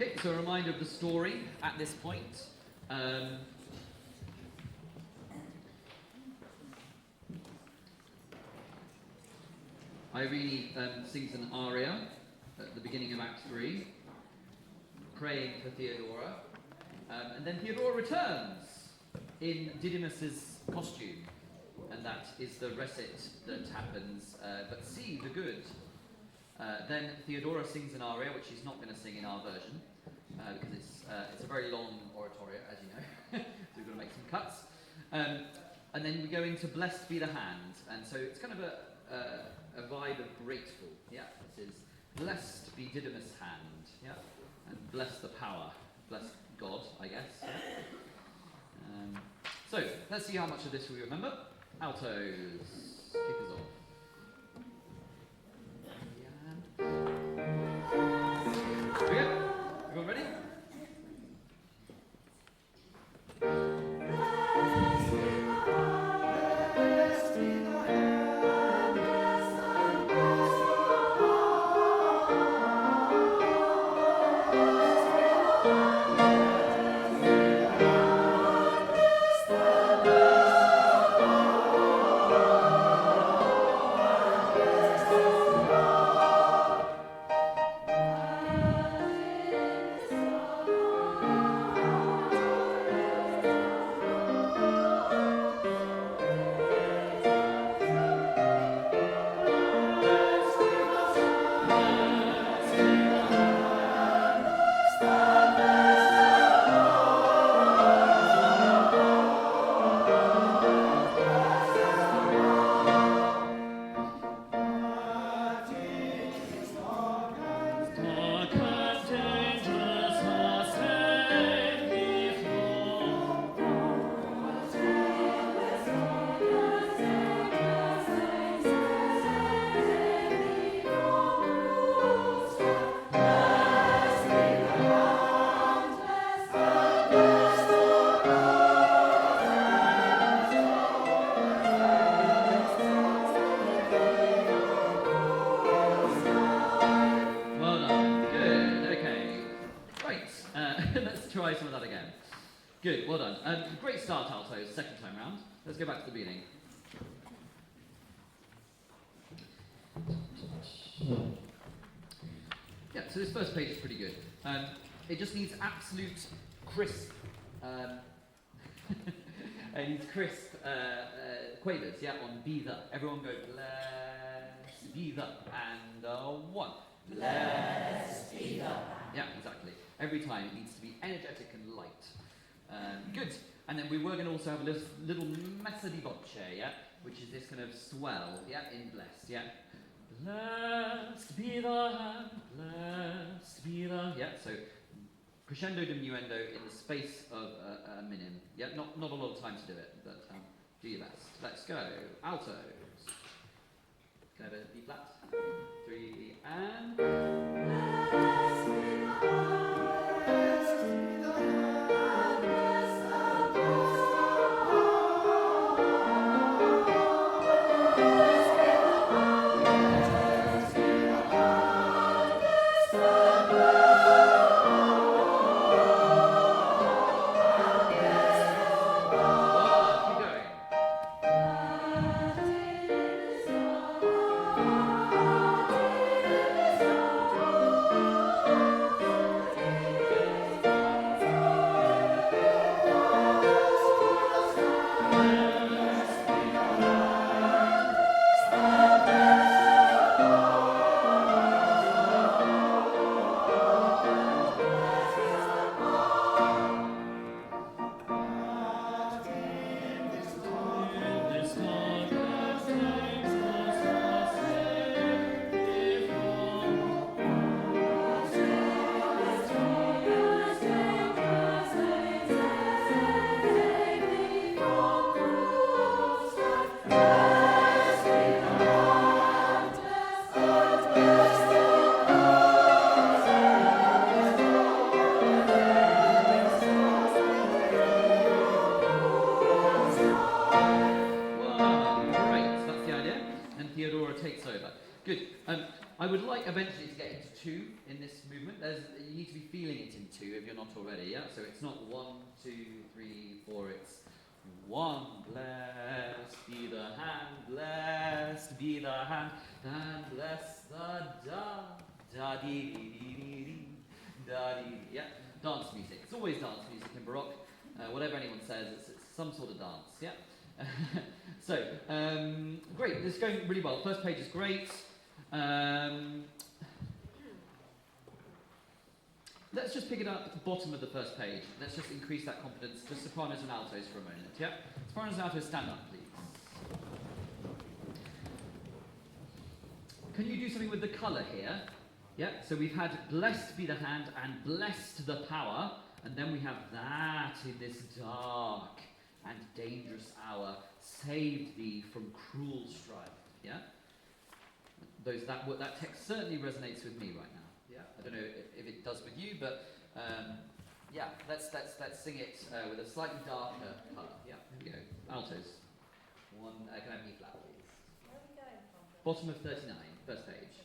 Okay, so a reminder of the story at this point. Irene sings an aria at the beginning of Act 3, praying for Theodora, and then Theodora returns in Didymus's costume, and that is the recit that happens, but see the good. Then Theodora sings an aria, which she's not going to sing in our version, because it's a very long oratorio, as you know, so we've got to make some cuts. And then we go into Blessed Be the Hand, and so it's kind of a vibe of grateful. Yeah, this is Blessed be Didymus' hand, yeah, and bless the power, bless God, I guess. Yeah? So let's see how much of this we remember. Altos, kick us off. Here we go. Everyone ready? Some of that again. Good, well done. Great start, altos, second time round. Let's go back to the beginning. Yeah, so this first page is pretty good. It just needs absolute crisp, it needs crisp quavers, yeah, on be the. Everyone go, bless be the, and one. Bless be the. Yeah, exactly. Every time it needs to be energetic and light. Good. And then we were going to also have a little messa di voce, yeah, which is this kind of swell, yeah, in blessed, yeah. Blessed be the hand, blessed be the, yeah. So crescendo diminuendo in the space of a minim. Yeah, not a lot of time to do it, but do your best. Let's go. Altos. Can I have a B flat? 3 and. Blessed be the hand. movement. You need to be feeling it in 2 if you're not already, yeah? So it's not 1, 2, 3, 4, it's 1, blessed be the hand, blessed be the hand, and bless the da-dee-dee-dee-dee-dee, da-dee-dee. Yeah, dance music. It's always dance music in Baroque. Whatever anyone says, it's some sort of dance, yeah? So, great, this is going really well. First page is great. Let's just pick it up at the bottom of the first page. Let's just increase that confidence. Just sopranos and altos for a moment, yeah? Sopranos and altos, stand up, please. Can you do something with the colour here? Yeah, so we've had blessed be the hand and blessed the power, and then we have that in this dark and dangerous hour, saved thee from cruel strife, yeah? That text certainly resonates with me right now. Yeah, I don't know if it does with you, but yeah, let's sing it with a slightly darker colour. Yeah, here we go. Altos. Can I have E flat, please? Where are we going from? Bottom of 39, first page.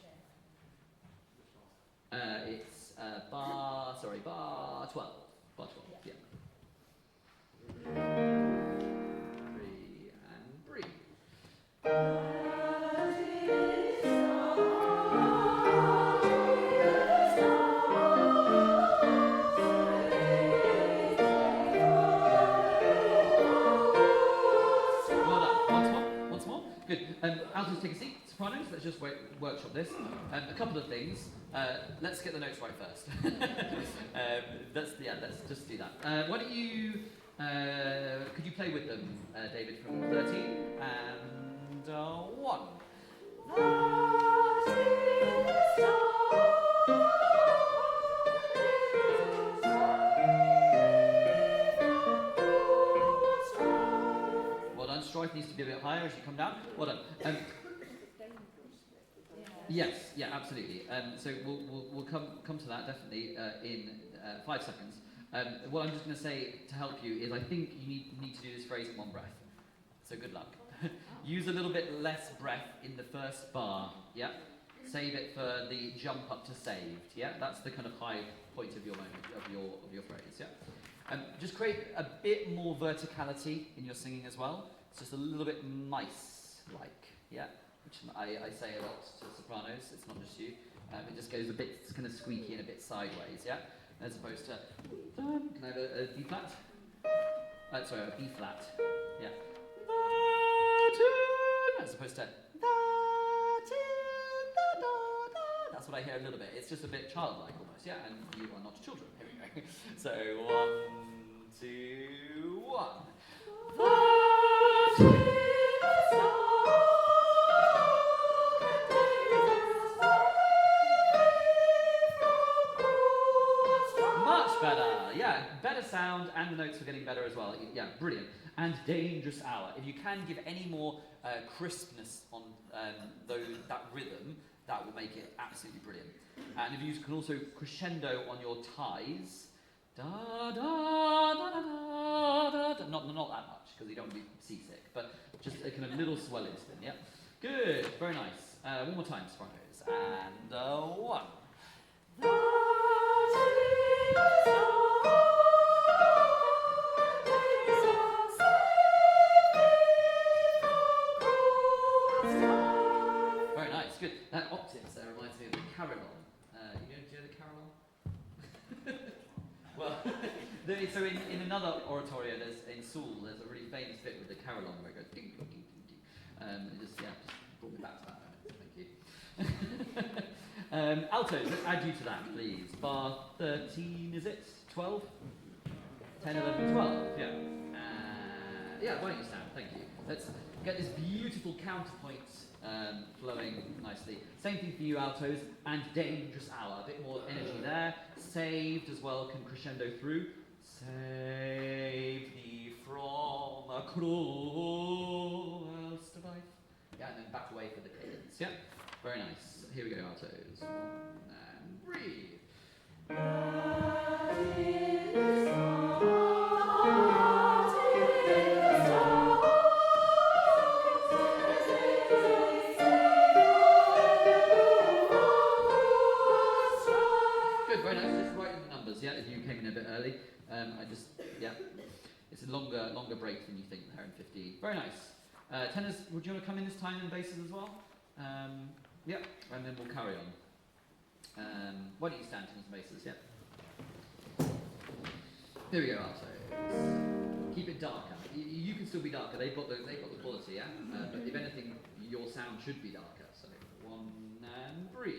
It's bar 12. Bar 12. Yeah. 3 and breathe. Good. Altos, take a seat. Sopranos, let's just workshop this. A couple of things. Let's get the notes right first. Let's just do that. Why don't you, could you play with them, David, from 13 and 1. Strife needs to be a bit higher as you come down. Well done. Yes, yeah, absolutely. So we'll come to that definitely in 5 seconds. What I'm just going to say to help you is I think you need to do this phrase in 1 breath. So good luck. Use a little bit less breath in the first bar. Yeah. Save it for the jump up to saved. Yeah. That's the kind of high point of your moment of your phrase. Yeah. Just create a bit more verticality in your singing as well. It's just a little bit mice-like, yeah? Which I say a lot to sopranos, it's not just you. It just goes a bit, it's kind of squeaky and a bit sideways, yeah? As opposed to, can I have a D flat? Sorry, a B flat, yeah. As opposed to, that's what I hear a little bit. It's just a bit childlike almost, yeah? And you are not children, here we go. So, 1, 2, 1. Much better, yeah, better sound, and the notes are getting better as well. Yeah, brilliant. And dangerous hour. If you can give any more crispness on that rhythm, that will make it absolutely brilliant. And if you can also crescendo on your ties, da da da da da da da. Not that much because you don't want to be seasick, but just a kind of little swell instant. Yeah, good, very nice. One more time, sopranos, and 1. Very nice, good. That octaves there reminds me of the carillon. Do you know the carillon? Well, so in another oratorio, in Saul, there's a really famous bit with the carillon where it goes ding ding ding ding ding. Just brought me back to that moment. Thank you. Altos, let's add you to that, please. Bar 13, is it? 12? 10, 11, 12. Yeah. Yeah. Why don't you stand? Thank you. Let's get this beautiful counterpoint flowing nicely. Same thing for you, altos, and dangerous hour. A bit more energy there. Saved as well, can crescendo through. Save thee from a cruel strife. Yeah, and then back away for the cadence. Yeah, very nice. Here we go, altos. And breathe. Good, very nice. Just write in the numbers, yeah, if you came in a bit early. Yeah, it's a longer break than you think there in 15. Very nice. Tenors, would you want to come in this time and basses as well? Yeah, and then we'll carry on. Why don't you stand, tenors and basses, yeah. Here we go, altos. Keep it darker. You can still be darker. They've got the quality, yeah. But if anything, your sound should be darker. So 1 and 3.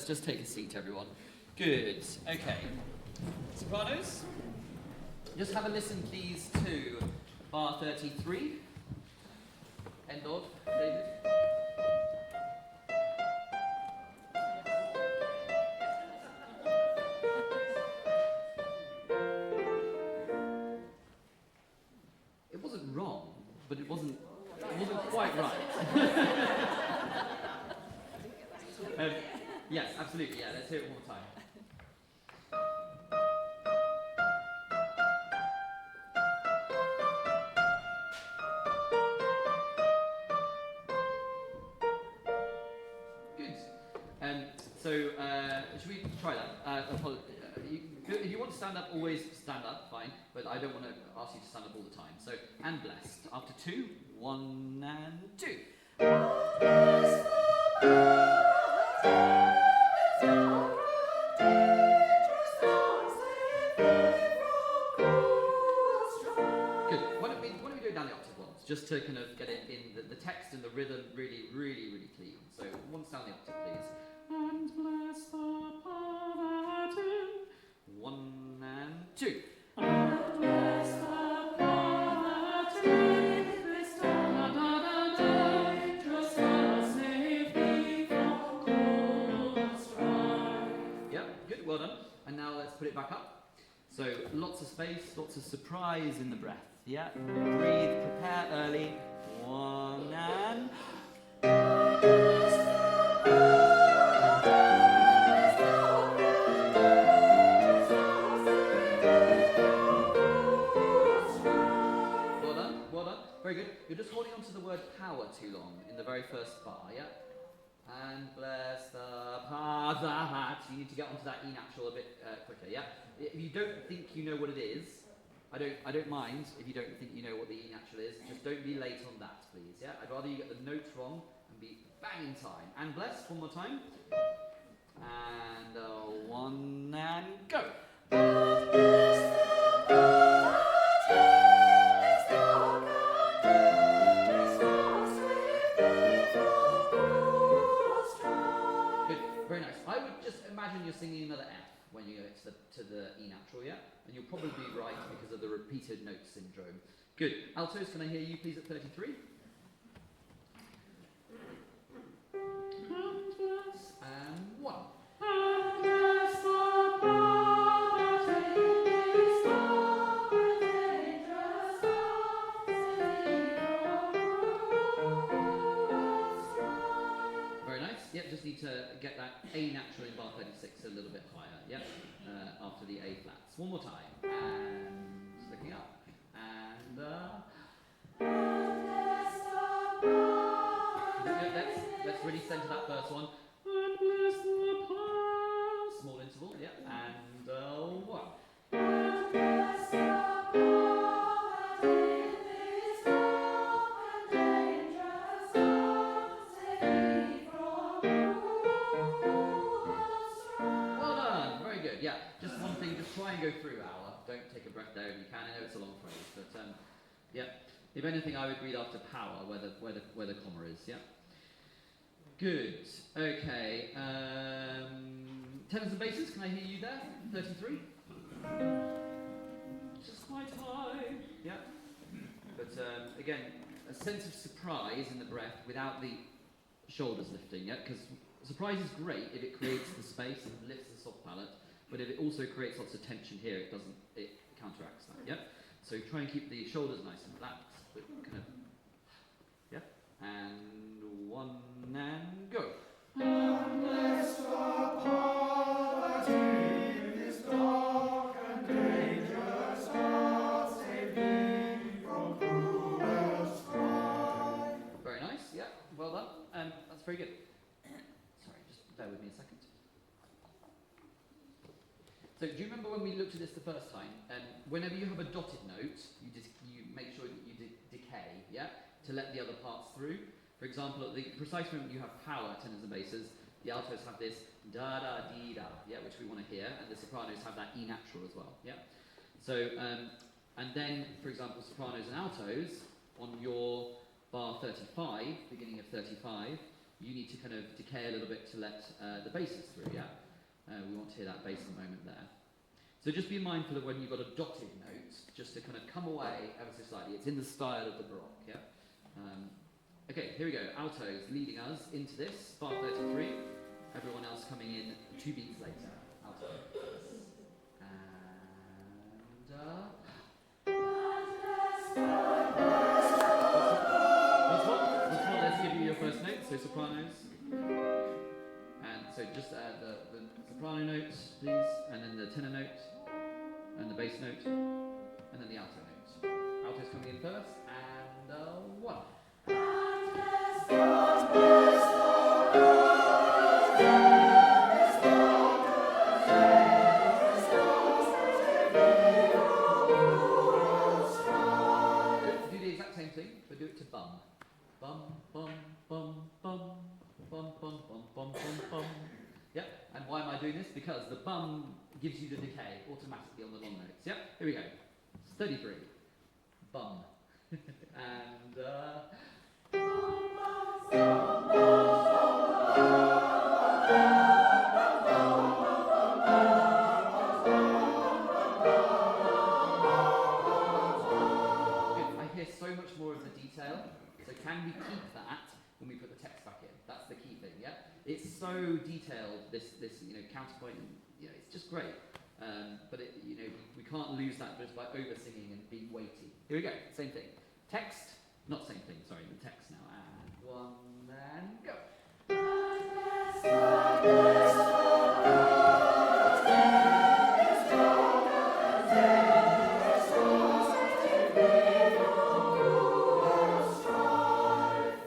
Just take a seat, everyone. Good. Okay. Sopranos, just have a listen, please, to bar 33. End of, David. It wasn't wrong, but it wasn't quite right. Yes, absolutely, yeah, let's hear it one more time. Good. Should we try that? If you want to stand up, always stand up, fine, but I don't want to ask you to stand up all the time. So, and blessed. After 2, 1 and 2. Just to kind of get it in the text and the rhythm really, really, really clean. So once down the octave, please. And bless the pardon. 1 and 2. And bless the pardon. This da da da da. Just as safely from cold strife. Yep, good, well done. And now let's put it back up. So lots of space, lots of surprise in the breath. Yeah, breathe, prepare early. 1 and... Well done, very good. You're just holding on to the word power too long in the very first bar, yeah? And bless the power that. You need to get onto that E natural a bit quicker, yeah? If you don't think you know what it is, I don't mind if you don't think you know what the E natural is. Just don't be late on that, please. Yeah, I'd rather you get the note wrong and be bang in time. And blessed, one more time. And 1 and go. Good, very nice. I would just imagine you're singing another F when you go to the E natural, yeah? And you'll probably be right because of the repeated note syndrome. Good. Altos, can I hear you please at 33? And 1. Very nice. Yep, just need to get that A natural in bar 36 a little bit higher. Yep, after the A flats. One more time. And looking up. And let's really centre that first one. And bless the past. Small interval. Yep. And 1. And bless the past in this dark and dangerous hour, save me from try and go through our. Don't take a breath there if you can. I know it's a long phrase, but yeah. If anything, I would read after power where the comma is. Yeah. Good. Okay. Tenors and basses. Can I hear you there? 33. Just quite high. Yeah. But again, a sense of surprise in the breath without the shoulders lifting. Yeah. Because surprise is great if it creates the space and lifts the soft palate. But if it also creates lots of tension here, it doesn't. It counteracts that. Yeah. So try and keep the shoulders nice and flat. But kind of. Yeah. And 1 and go. Unless the poverty is dark and dangerous, God save me from cruel strife. Very nice. Yeah. Well done. That's very good. Sorry, just bear with me a second. So do you remember when we looked at this the first time? Whenever you have a dotted note, you make sure that you decay, yeah, to let the other parts through. For example, at the precise moment you have power, tenors and basses, the altos have this da da dee da, yeah, which we want to hear, and the sopranos have that E natural as well, yeah. So and then, for example, sopranos and altos on your bar 35, beginning of 35, you need to kind of decay a little bit to let the basses through, yeah. We want to hear that bass in the moment there. So just be mindful of when you've got a dotted note, just to kind of come away ever so slightly. It's in the style of the Baroque, yeah? Okay, here we go. Altos leading us into this, bar 33. Everyone else coming in 2 beats later. Alto. And... let's give you your first note, so sopranos. And so just the soprano note, please, and then the tenor note, and the bass note, and then the alto note. Alto's coming in first, and 1. Do the exact same thing, but do it to bum. Bum, bum, bum, bum, bum, bum, bum, bum, bum, bum. Yep, and why am I doing this? Because the bum gives you the decay automatically on the long notes. Yep, here we go. It's 33. Bum. And good. I hear so much more of the detail. So can we keep that when we put the text back in? That's the key thing, yeah? It's so detailed, this counterpoint, and, it's just great. But we can't lose that just by over-singing and being weighty. Here we go, same thing. Text, not same thing, sorry, the text now. And 1, and go.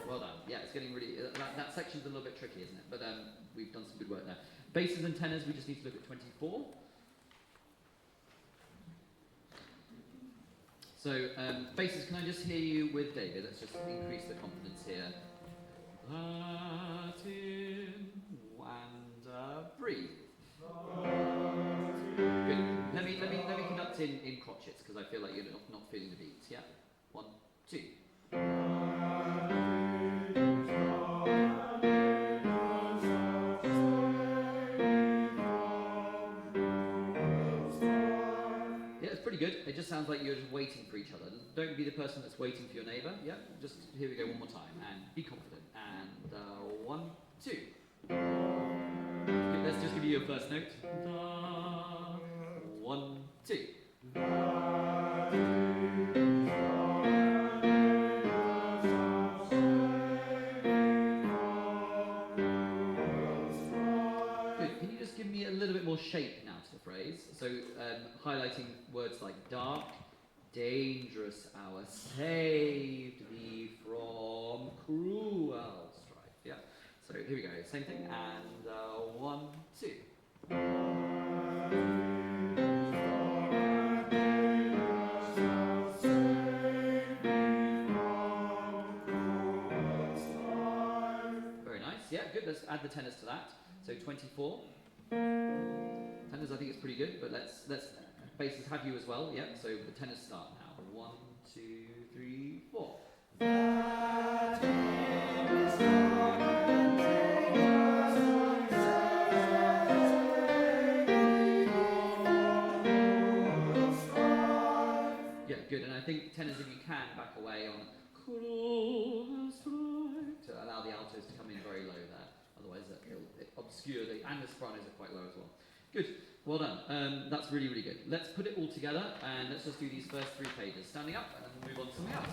Well done. Yeah, it's getting really, that section's a little bit tricky, isn't it? But we've done some good work there. Basses and tenors, we just need to look at 24. So, basses, can I just hear you with David? Let's just increase the confidence here. Latin, and breathe. Good. Let me conduct in crotchets, because I feel like you're not feeling the beats. Yeah? 1, 2. Good. It just sounds like you're just waiting for each other. Don't be the person that's waiting for your neighbour. Yeah, just here we go one more time, and be confident. And 1, 2. Good. Let's just give you your first note. 1, 2. Good. Can you just give me a little bit more shape now to the phrase? So highlighting words like dark, dangerous hour, saved me from cruel strife. Yeah. So here we go. Same thing. And 1, 2. Very nice. Yeah, good. Let's add the tenors to that. So 24. Tenors, I think it's pretty good, but let's basses have you as well, yeah? So the tenors start now. 1, 2, 3, 4. Yeah, good. And I think tenors, if you can, back away on to allow the altos to come in very low there. Otherwise, it'll obscure and the sopranos are quite low as well. Good. Well done. That's really, really good. Let's put it all together and let's just do these first 3 pages. Standing up and then we'll move on to something else.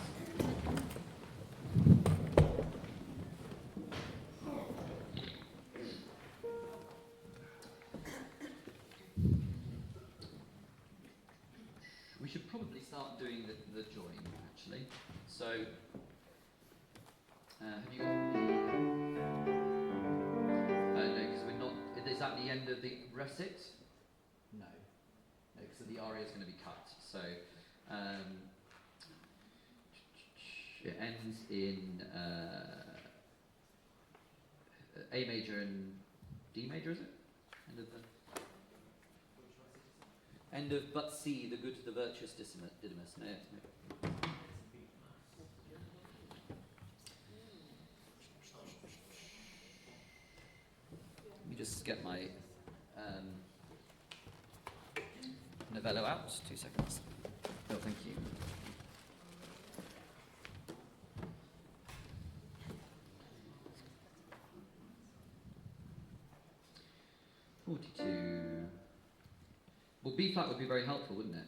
We should probably start doing the join, actually. So, have you got no, because we're not. Is that the end of the recit? No, because the aria is going to be cut. So, it ends in A major and D major, is it? End of but C, the good, the virtuous didymus. No. Let me just get my novello out. 2 seconds. Oh, thank you. Well, B flat would be very helpful, wouldn't it?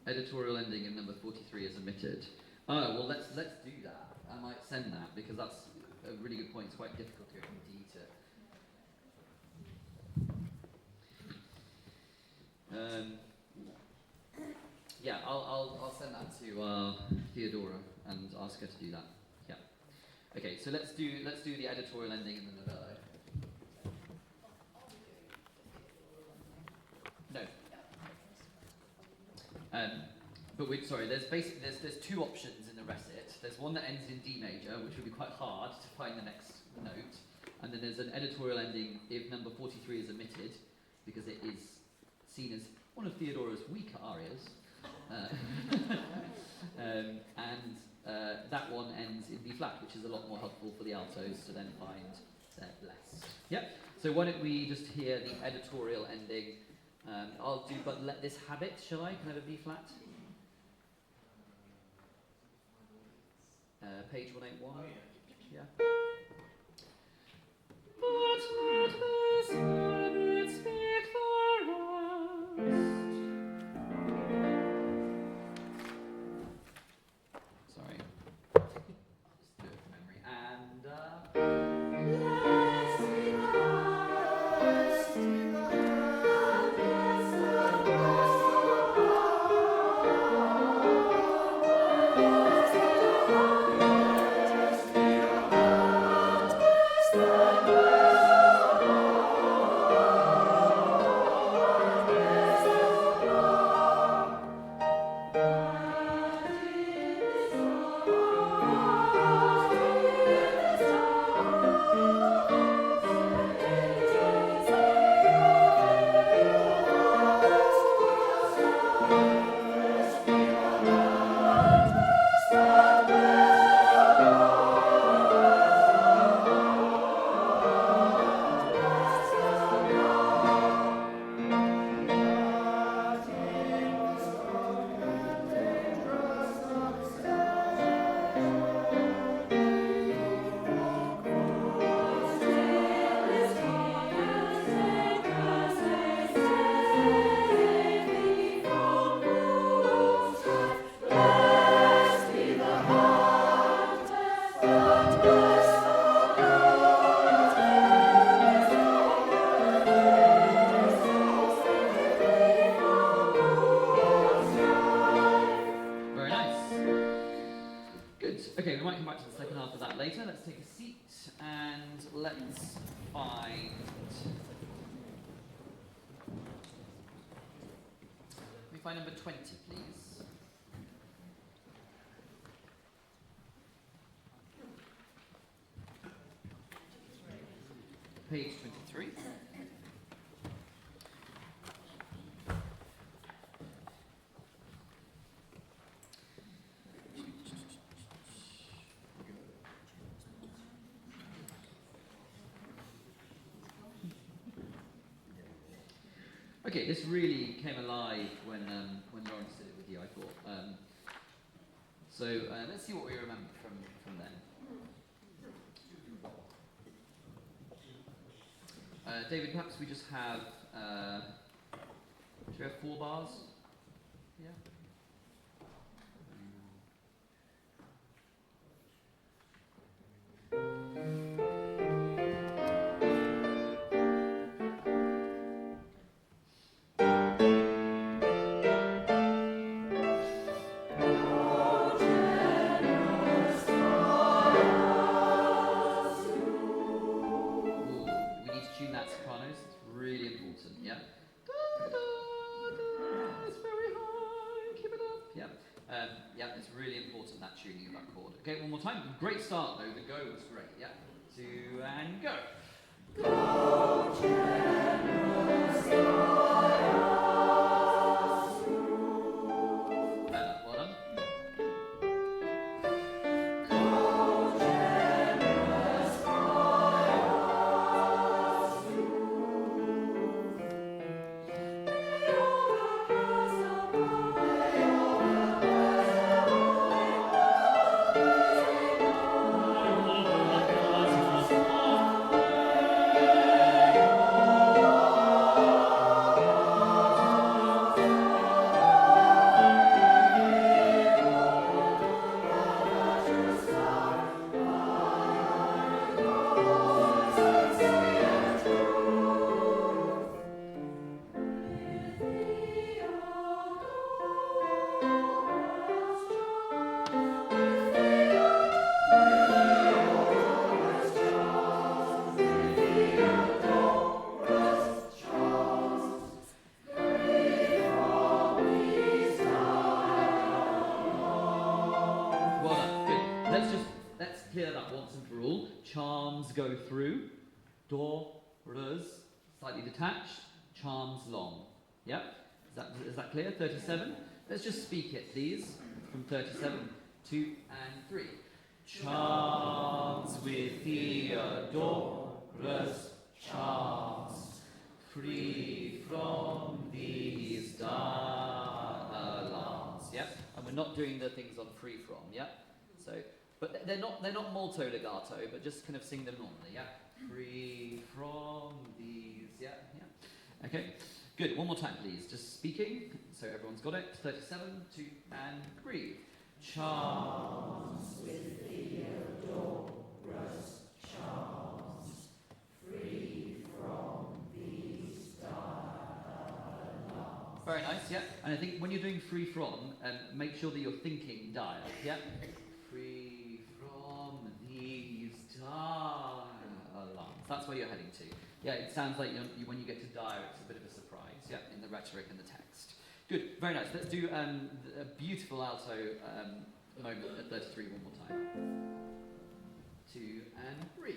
Editorial ending in number 43 is omitted. Oh, well, let's do that. I might send that because that's a really good point. It's quite difficult to go from D to. Yeah, I'll send that to Theodora and ask her to do that. Yeah. Okay, so let's do the editorial ending in the novello. No. But there's 2 options in the recit. There's one that ends in D major, which would be quite hard to find the next note, and then there's an editorial ending if number 43 is omitted, because it is seen as one of Theodora's weaker arias. That one ends in B flat, which is a lot more helpful for the altos to then find their blessed. Yep. So why don't we just hear the editorial ending? I'll do but let this habit, shall I? Can I have a B flat? Page 181. Yeah. But let this habit speak for us. Sorry. I'll just do it from memory. And let's be Okay, we might come back to the second half of that later. Let's take a seat and let's find... Can we find number 20, please? page 23. Okay, this really came alive when Lawrence did it with you, I thought. Let's see what we remember from then. David, perhaps we just have, should we have 4 bars? Yeah. Okay, one more time. Great start though, the go was great. Yeah. 2 and go. Go, generous well done. Go, generous Let's clear that once and for all. Charms go through. Doors, slightly detached. Charms long. Yep. Is that clear? 37. Let's just speak it, please. From 37, 2 and 3. Charms with Theodorus, charms, free from these dark alarms. Yep. And we're not doing the things on free from. Yep. So, but they're not molto legato, but just kind of sing them normally. Yeah. Free from these. Yeah. Yeah. Okay. Good. One more time, please. Just speaking. So everyone's got it. 37, 2 and breathe. Charms with Theodorus, charms, free from these dialogues. Very nice, yeah. And I think when you're doing free from, make sure that you're thinking dial, yeah. Free from these dialogues. That's where you're heading to. Yeah, it sounds like when you get to dire, it's a bit of a surprise, yeah, in the rhetoric and the text. Good, very nice. Let's do a beautiful alto moment at 33 one more time. 2 and 3.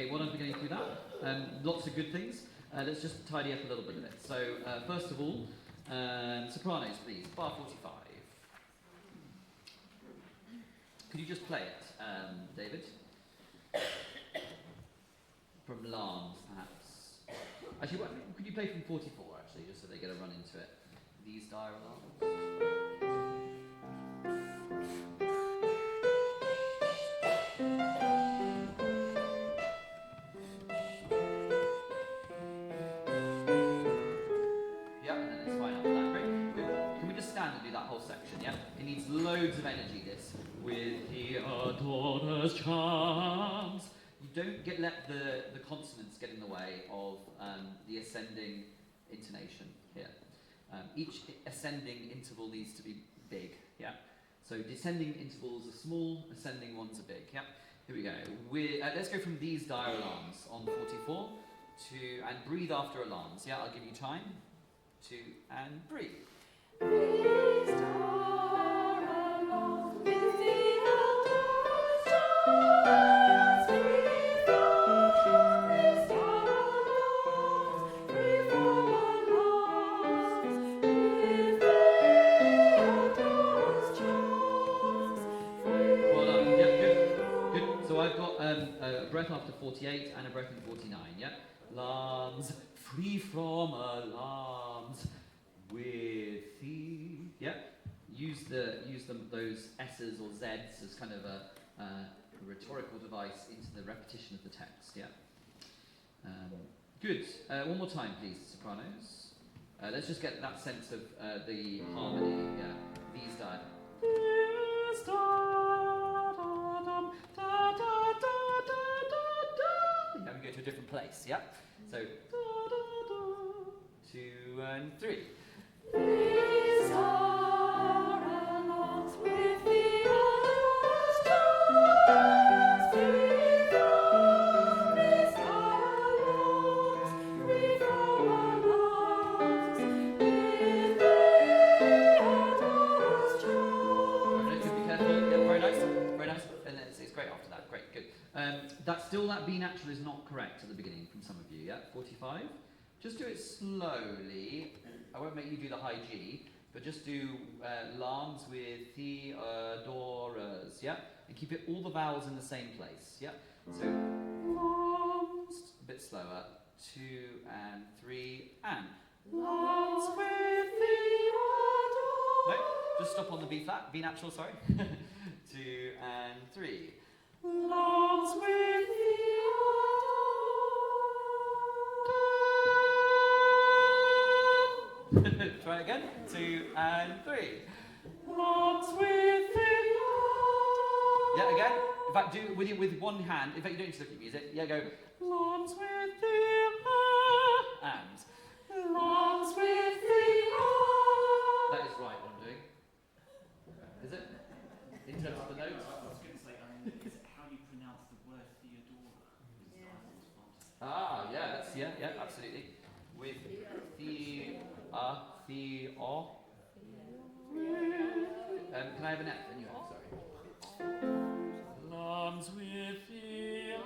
Okay, well done for getting through that. Lots of good things. Let's just tidy up a little bit of it. So, first of all, sopranos, please. Bar 45. Could you just play it, David? From Lambs, perhaps. Actually, could you play from 44, actually, just so they get a run into it? These dire alarms. Loads of energy, this, with Theodora's charms. You don't let the consonants get in the way of the ascending intonation here. Each ascending interval needs to be big, yeah? So descending intervals are small, ascending ones are big, yeah? Here we go. Let's go from these dire alarms on 44 and breathe after alarms, yeah? I'll give you time. 2 and breathe. A breath after 48 and a breath in 49, yeah? Alarms, free from alarms, with thee, yeah? Use those S's or Z's as kind of a rhetorical device into the repetition of the text, yeah? Good. One more time, please, sopranos. Let's just get that sense of the harmony, yeah? These dialogues. Now we go to a different place, yeah? So, 2 and 3. These are alarms with the others stars, free from these alarms, free from alarms, with the others charms. Be careful, yeah, very nice, very nice. And then it's great after that, great, good. That B natural is not correct at the beginning from some of you, yeah? 45. Just do it slowly. I won't make you do the high G, but just do alarms with Theodoras, yeah? And keep it all the vowels in the same place, yeah? So, alarms, a bit slower. 2 and 3 and alarms with Theodoras. No, just stop on the B flat, B natural, sorry. 2 and 3. Alarms with Theodoras. Try again. 2 and 3. Alarms with Theodoras. Yeah, again. In fact, do it with one hand. In fact, you don't need to look at music. Yeah, go. Alarms with Theodoras. And alarms with Theodoras. That is right, what I'm doing. Is it? In terms of the notes? I was going to say, is it how you pronounce the word Theodora? Ah, yeah, yeah, absolutely. With Theo. Can I have an F? And you have, sorry. Lambs with Theo.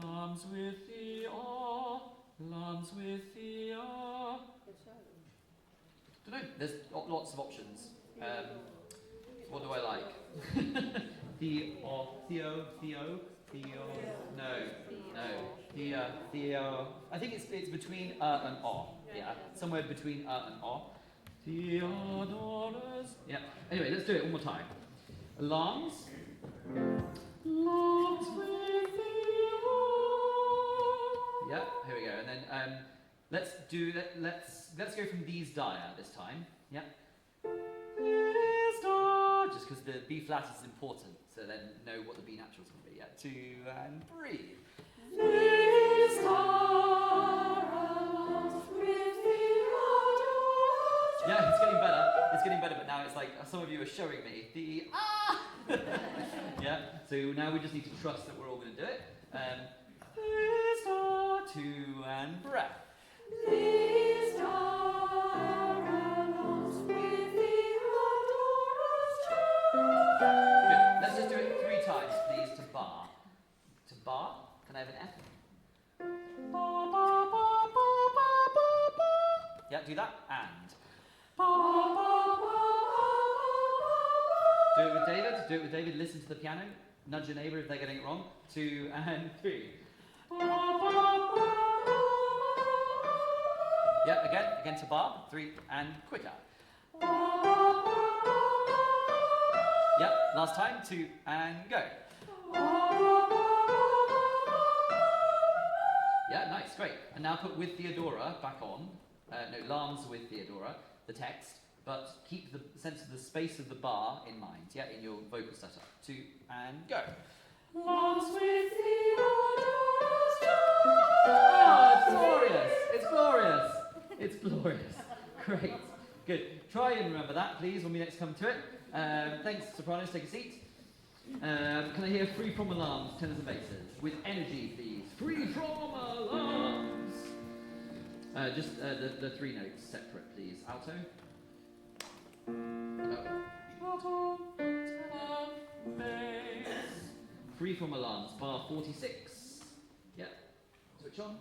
Lambs with Theo. Lambs with Theo. Don't know. There's lots of options. What do I like? Theo. No. Theo. I think it's between and O. Yeah, somewhere between and O. Theodoras. Yeah. Anyway, let's do it one more time. Alarms. Alarms with Theo. Yeah. Here we go. And then let's go from these dire this time. Yeah. Just because the B flat is important, so then know what the B natural is going to be. Yeah, 2 and 3. Yeah, it's getting better. It's getting better, but now it's like some of you are showing me the Yeah. So now we just need to trust that we're all going to do it. 2 and breath. Good. Let's just do it 3 times, please, to bar. To bar. Yeah, do that, and. Do it with David. Do it with David. Listen to the piano. Nudge your neighbour if they're getting it wrong. 2 and 3. Yeah, again to Barb. 3 and quicker. Yeah, last time. 2 and go. Yeah, nice, great. And now put with Theodora back on. No, Lambs with Theodora, the text, but keep the sense of the space of the bar in mind, yeah, in your vocal setup. 2 and go. Lambs with Theodora's child. Oh, it's glorious! It's glorious! It's glorious. Great. Good. Try and remember that, please, when we next come to it. Thanks, sopranos. Take a seat. Can I hear free from alarms, tenors and basses? With energy, please. Free from alarms. Just the 3 notes separate, please. Alto. Alto. Tenor. Bass. Free from alarms. Bar 46. Yeah. Switch on.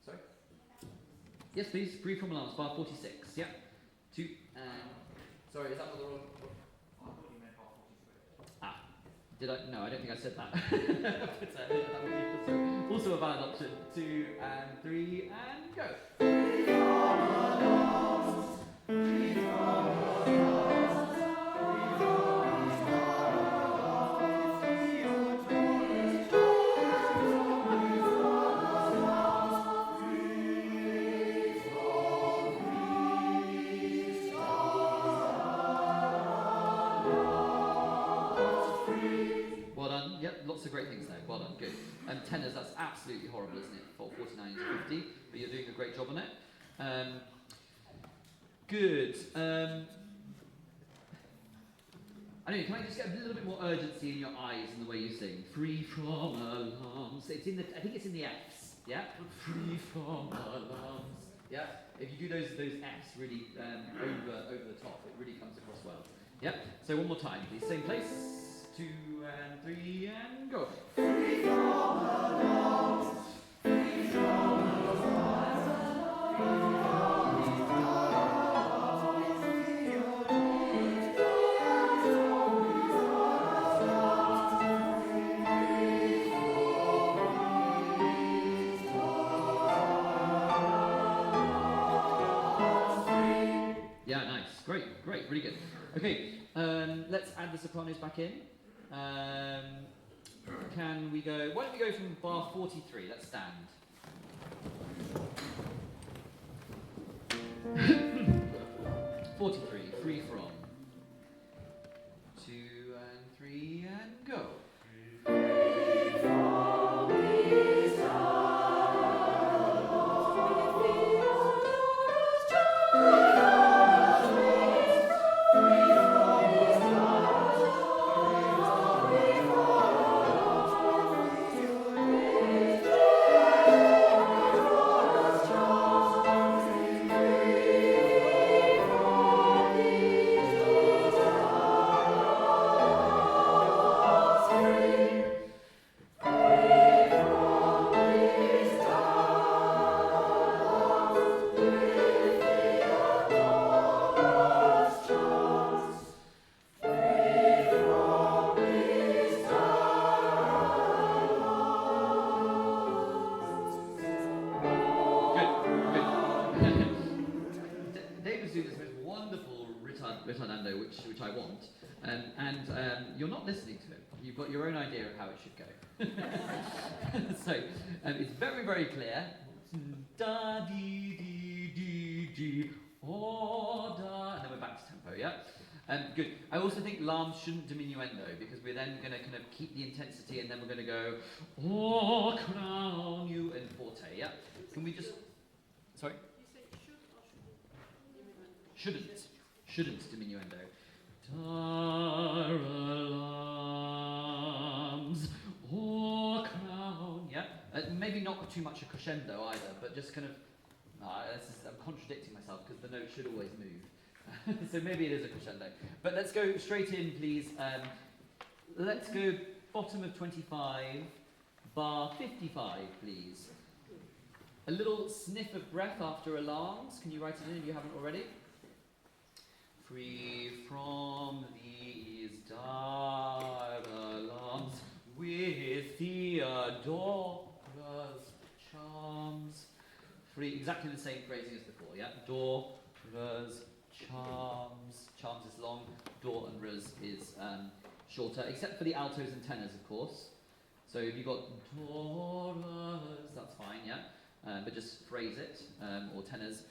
Sorry. Yes, please. Free from alarms. Bar 46. Yeah. 2 and. Sorry, is that what the wrong? Did I? No, I don't think I said that. But, that would be also a valid option. 2 and 3 and go. Lots of great things there. Well done, good. Tenors, that's absolutely horrible, isn't it? For 49 to 50, but you're doing a great job on it. Good. I don't know, can I just get a little bit more urgency in your eyes and the way you sing? Free from alarms. It's in the. I think it's in the Fs. Yeah. Free from alarms. Yeah. If you do those Fs really over the top, it really comes across well. Yeah. So one more time, please. Same place. 2 and 3 and go. Free from alarms, free from alarms, free from Yeah, nice. Great, really good. Okay, let's add the sopranos back in. Can we go? Why don't we go from bar 43? Let's stand. 43. Free from. 2 and 3 and go. Which I want, and you're not listening to him. You've got your own idea of how it should go. So it's very, very clear. Da dee dee dee dee, oh da, and then we're back to tempo. Yeah, good. I also think Lambs shouldn't diminuendo because we're then going to kind of keep the intensity, and then we're going to go oh crown you and forte. Yeah, can we just? Sorry. You say should or shouldn't? Shouldn't diminuendo. Dar alarms, oh crown. Yeah, maybe not too much a crescendo either, but just kind of. I'm contradicting myself because the note should always move. So maybe it is a crescendo. But let's go straight in, please. Let's go bottom of 25, bar 55, please. A little sniff of breath after alarms. Can you write it in if you haven't already? Free from these dire alarms, with Theodora's charms. Free, exactly the same phrasing as before, yeah? Dora's charms. Charms is long, door and ras is shorter, except for the altos and tenors, of course. So if you've got Dora's, that's fine, yeah? But just phrase it, or tenors.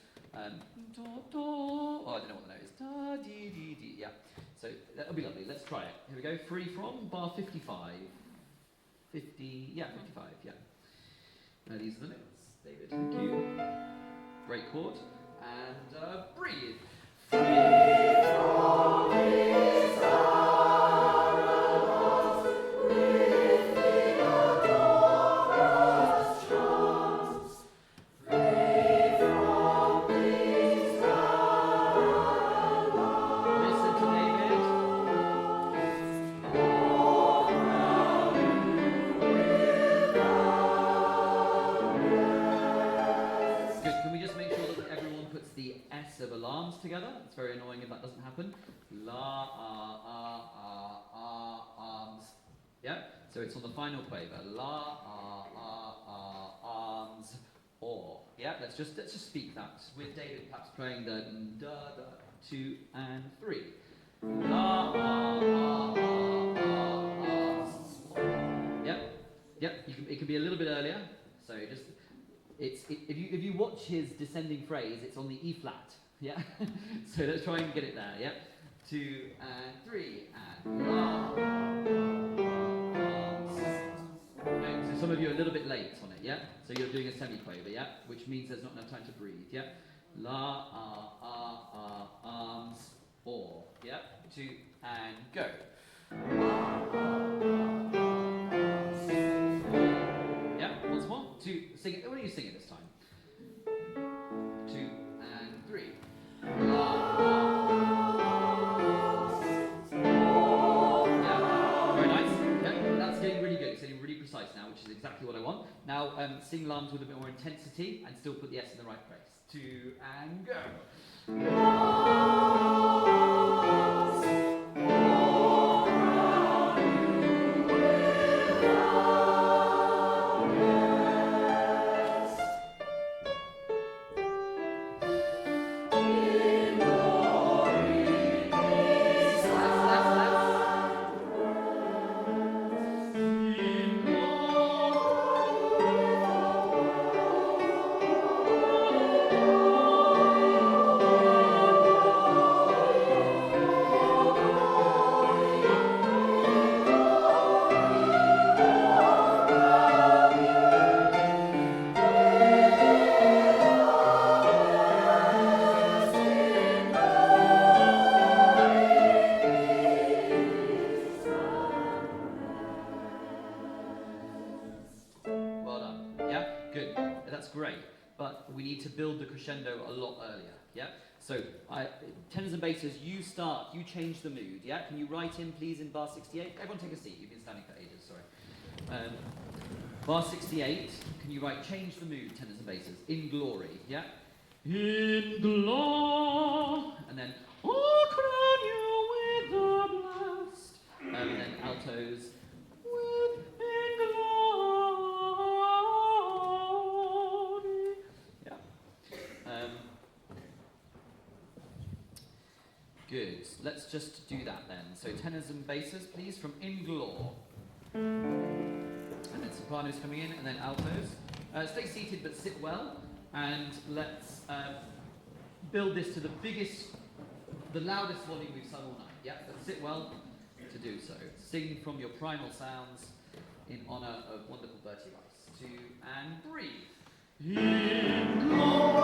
Do, do. Oh, I don't know what the note is. Da, dee, dee, dee. Yeah. So that'll be lovely. Let's try it. Here we go. Free from bar 55. 50. Yeah, 55. Yeah. These are the notes. David, thank you. Great chord. And breathe. Free from these together. It's very annoying if that doesn't happen. La, arms. Yeah? So it's on the final quaver. La, arms, or. Yeah? Let's just speak that with David perhaps playing the da, da, 2 and 3. La, arms. Yeah? Yeah? It can be a little bit earlier. So just if you watch his descending phrase, it's on the E flat. Yeah? So let's try and get it there, yeah? 2 and 3 and la, arms. Okay, so some of you are a little bit late on it, yeah? So you're doing a semiquaver, yeah? Which means there's not enough time to breathe, yeah? La, arms, or, yeah? 2 and go. Yeah, once more. 2, sing it. What do you sing it this time? 2 and 3. Yeah, very nice. Yeah, that's getting really good. It's getting really precise now, which is exactly what I want. Now, sing lambs with a bit more intensity and still put the S in the right place. 2 and go. Crescendo a lot earlier, yeah? So, tenors and basses, you start, you change the mood, yeah? Can you write in, please, in bar 68? Everyone take a seat, you've been standing for ages, sorry. Bar 68, can you write, change the mood, tenors and basses, in glory, yeah? In glory, and then, oh, crown you with the blast, and then altos, with in glory, yeah? Good. Let's just do that then. So tenors and basses, please, from In Glor. And then sopranos coming in, and then altos. Stay seated, but sit well. And let's build this to the loudest volume we've sung all night. Yeah, but sit well to do so. Sing from your primal sounds in honour of wonderful Bertie Rice. 2 and breathe. In Glor.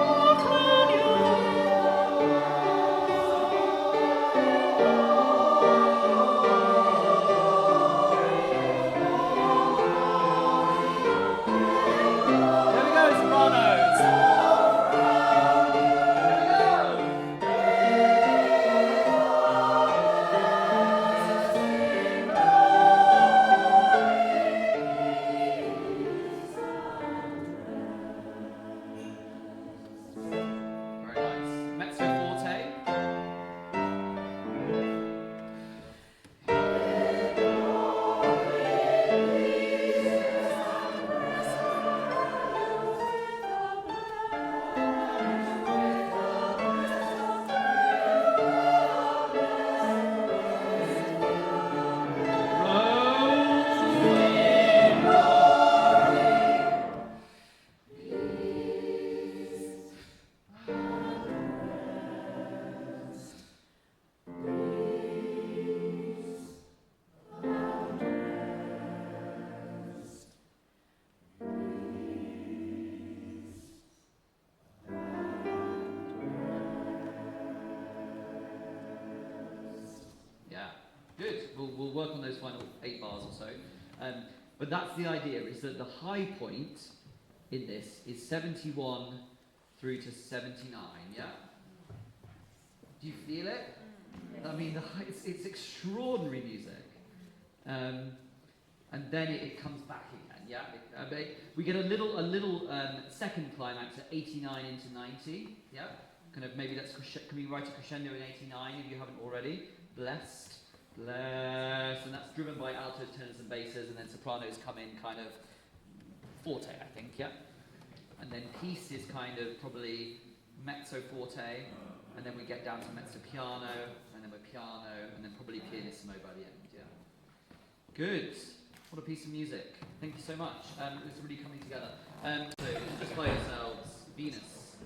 work on those final 8 bars or so. But that's the idea, is that the high point in this is 71 through to 79, yeah? Do you feel it? I mean, it's extraordinary music. And then it comes back again, yeah? We get a little second climax at 89 into 90, yeah? Kind of maybe can we write a crescendo in 89 if you haven't already? Blessed, blessed, and that's driven by altos, tenors and basses, and then sopranos come in kind of forte, I think, yeah? And then peace is kind of probably mezzo forte, and then we get down to mezzo piano, and then we're piano, and then probably pianissimo by the end, yeah? Good. What a piece of music. Thank you so much. It's really coming together. So just by yourselves, Venus.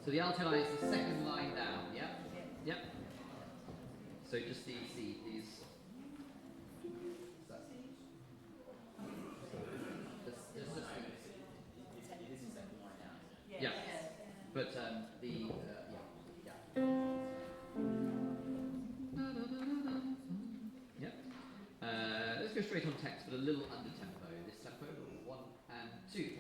So the alto line is the second line down, yeah? Yep. So just these. Yeah. But let's go straight on text, but a little under tempo. This tempo, 1 and 2.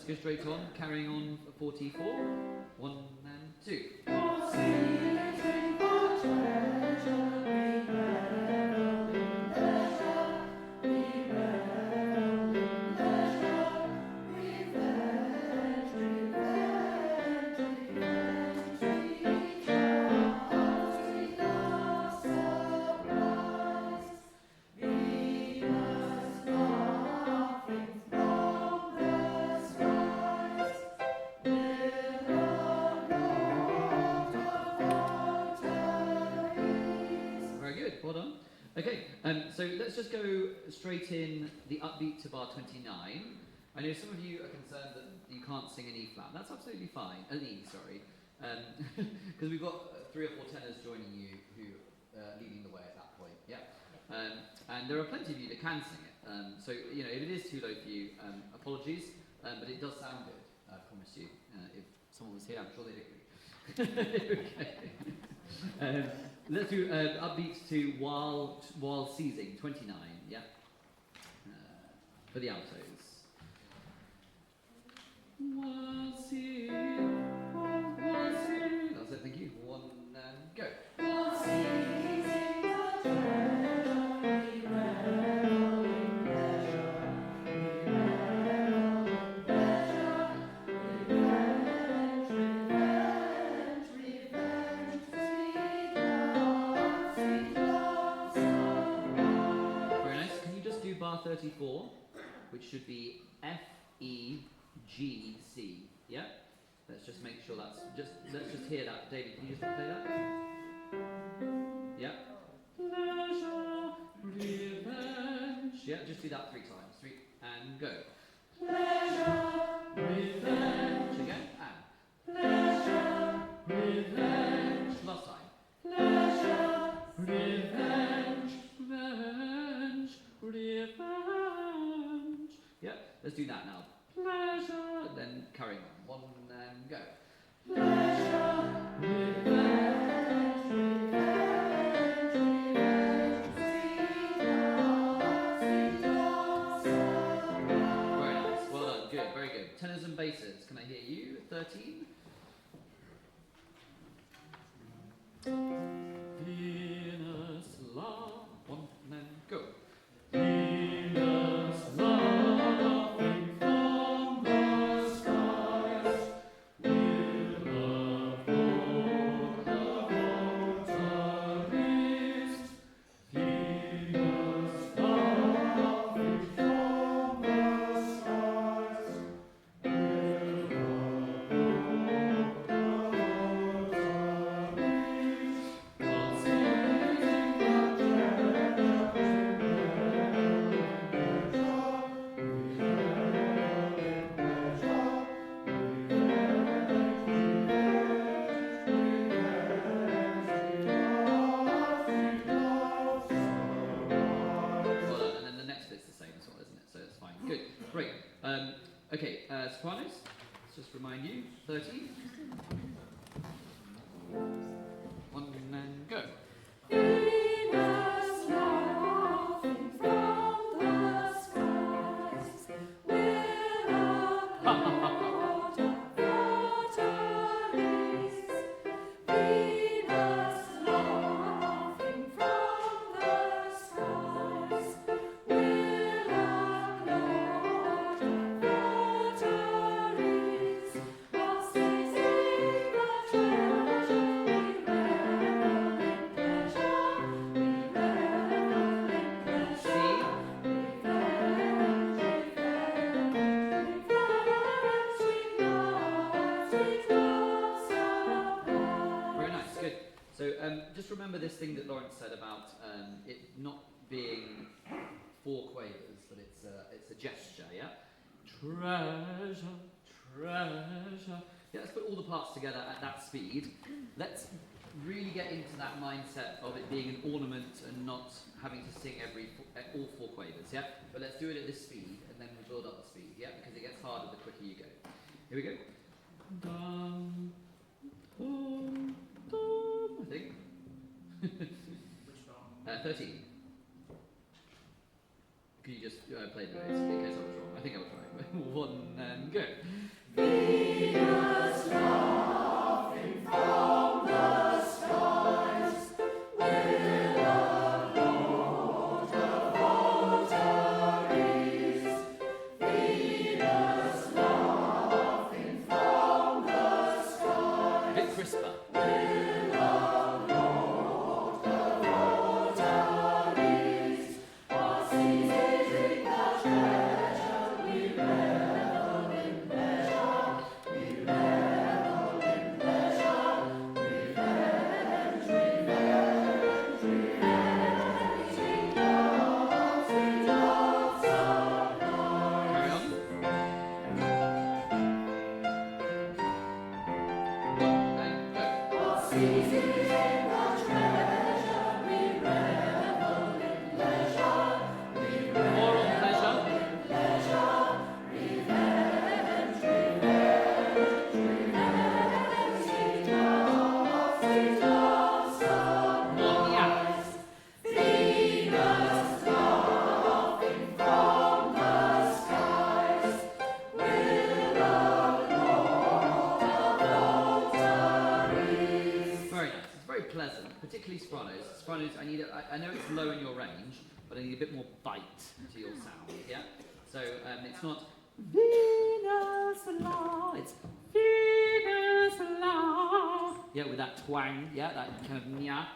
Go straight on, carrying on for 44. 1 and 2. Okay, so let's just go straight in the upbeat to bar 29. I know some of you are concerned that you can't sing an E flat. That's absolutely fine. An E, sorry. Because we've got 3 or 4 tenors joining you who are leading the way at that point, yeah? And there are plenty of you that can sing it. So, you know, if it is too low for you, apologies, but it does sound good, I promise you. If someone was here, I'm sure they'd agree. Okay. Let's do upbeats to while seizing, 29, yeah? For the altos. While seizing, while seizing. That's it, thank you. 1 and go. While seizing the treasure, we revel in pleasure. We revel in pleasure. Revenge, revenge, revenge, sweet love, sweet love, so very nice. Can you just do bar 34, which should be F, E, G, C, yeah? Let's just make sure let's just hear that. David, can you just play that? Yeah? Pleasure, revenge. Yeah, just do that 3 times. 3 and go. Pleasure, revenge. Again, and. Pleasure, revenge. Last time. Pleasure, revenge, revenge, revenge. Yeah, let's do that now. Pleasure, then carrying on. 1 and go. Pleasure, revenge, revenge, revenge, sweet love, so very nice, well done, good, very good. Tenors and basses, can I hear you? 13. Venus love. 1 and go. Venus laughing from the skies, will the Lord Great. Okay, sopranos, let's just remind you, 30. 1 and go. Venus laughing from the skies, with a cloud of votaries. Venus laughing from the skies, with a cloud of votaries. While seizing the treasure, we revel in pleasure. We revel in pleasure. Very nice, good. So just remember this thing that Lawrence said about it not being 4 quavers, that it's a gesture, yeah? Treasure, treasure. Yeah, let's put all the parts together at that speed. Let's really get into that mindset of it being an ornament and not having to sing all 4 quavers, yeah? But let's do it at this speed, and then we'll build up the speed, yeah? Because it gets harder the quicker you go. Here we go. Dum, dum, dum, I think. Which part? 13. Can you just play the notes in case I was wrong? I think I was right. 1 and go. Venus laughing from the skies, with a load of votaries. Venus laughing from the skies, A bit crisper. with a load of votaries. While seizing the treasure, we revel in pleasure. We revel in pleasure. Revenge, revenge, revenge. Sweet love sublime. Carry on. 1 and go. While seizing the treasure, we revel in pleasure. We More on pleasure. pleasure, revenge, revenge, revenge. Sweet love sublime. More yeah. Venus laughing from the skies, with a load of votaries. Very nice. It's very pleasant, particularly sopranos. Sopranos, I know it's low in your range, but I need a bit more bite to your sound, yeah? So it's not Venus la, it's Venus la. Yeah, with that twang, yeah, that kind of nya.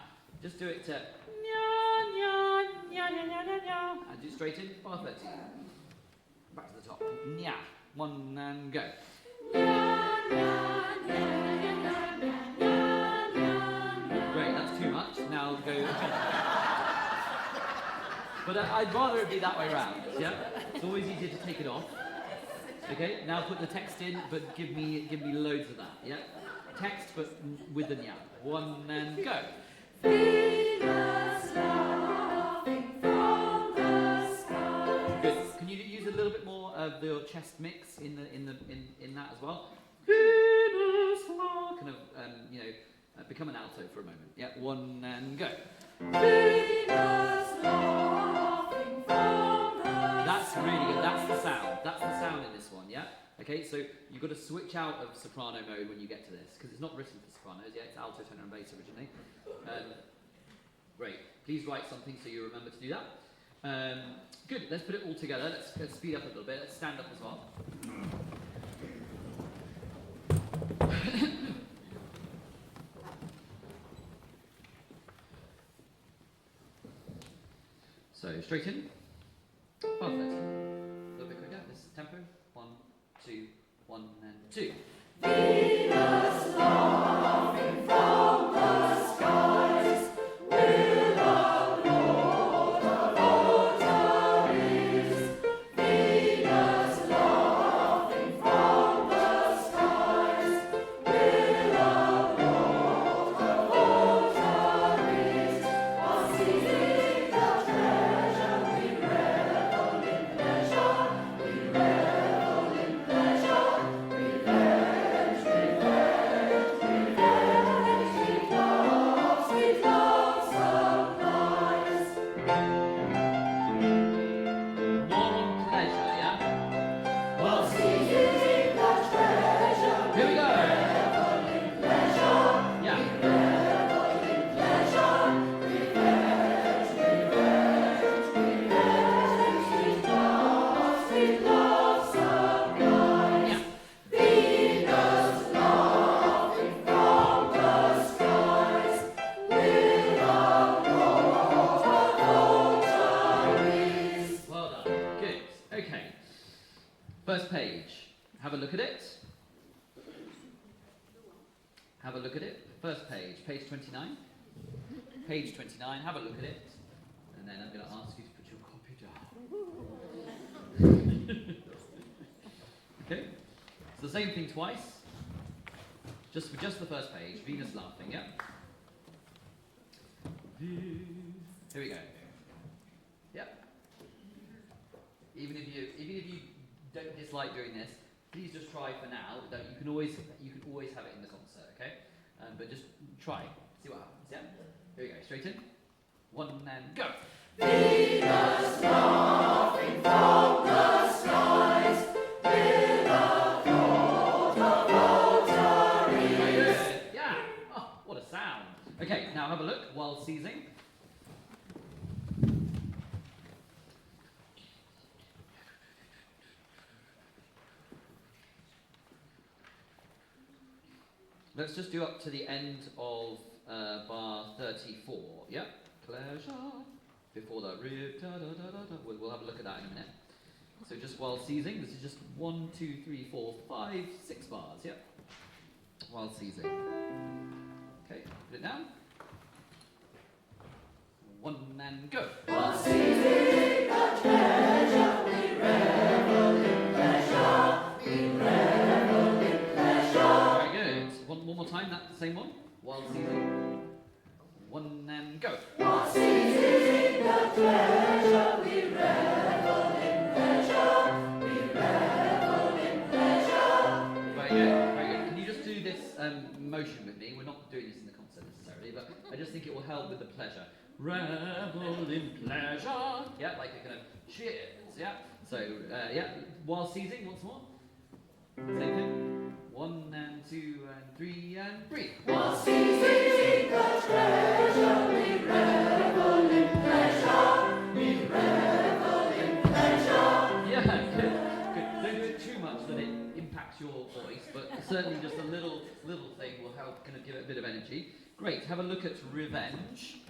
Just do it to nya, nya, nya, nya, nya, nya, nya. And do it straight in, bar 13. Back to the top. Nya. 1 and go. Great, that's too much. Now go. But I'd rather it be that way round, yeah? It's always easier to take it off. Okay, now put the text in, but give me loads of that, yeah? Text, but with the nya. 1 and go. Venus laughing from the skies. Good. Can you use a little bit more of the chest mix in that as well? Venus la. Kind of become an alto for a moment. Yeah, 1 and go. Venus laughing from the That's really good. That's the sound. That's the sound in this one, yeah? Okay, so you've got to switch out of soprano mode when you get to this, because it's not written for sopranos, yeah? It's alto, tenor, and bass originally. Great. Please write something so you remember to do that. Good. Let's put it all together. Let's speed up a little bit. Let's stand up as well. So straight in. Bar 13. A little bit quicker. This is tempo. 1, 2, 1 and 2. Venus laughing from the skies, with a load of votaries. Venus laughing from the skies, with a load of votaries. While seizing the treasure, we revel in pleasure. We revel First page. Have a look at it. Have a look at it. First page, page 29. Page 29, have a look at it. And then I'm going to ask you to put your copy down. Okay? It's the same thing twice. Just for just the first page. Venus laughing, yeah? Here we go. Yep. Even if you don't dislike doing this, please just try for now. You can always have it in the concert, okay? But just try. See what happens. Yeah. Here we go. Straight in. 1 and go. Venus laughing from the skies with a thought of votaries. Very good. Yeah. Oh, what a sound. Okay. Now have a look while seizing. Let's just do up to the end of bar 34, yeah? Pleasure. Before that, we'll have a look at that in a minute. So just while seizing, this is just 1, 2, 3, 4, 5, 6 bars, yeah? While seizing. Okay, put it down. 1 and go. While seizing the treasure, we revel in pleasure, we revel in pleasure. Very good. One more time, that same one. While seizing. 1 and go. While seizing the treasure, we revel in pleasure, we revel in pleasure. Very good, very good. Can you just do this motion with me? We're not doing this in the concert necessarily, but I just think it will help with the pleasure. Revel in pleasure. Yeah, like a kind of cheers, yeah? So, yeah, while seizing, once more. Same thing. 1 and 2 and 3 and breathe. While seizing the treasure, we revel in pleasure, we revel in pleasure. Yeah, good, good. Don't do it too much that it impacts your voice, but certainly just a little thing will help kind of give it a bit of energy. Great, have a look at revenge.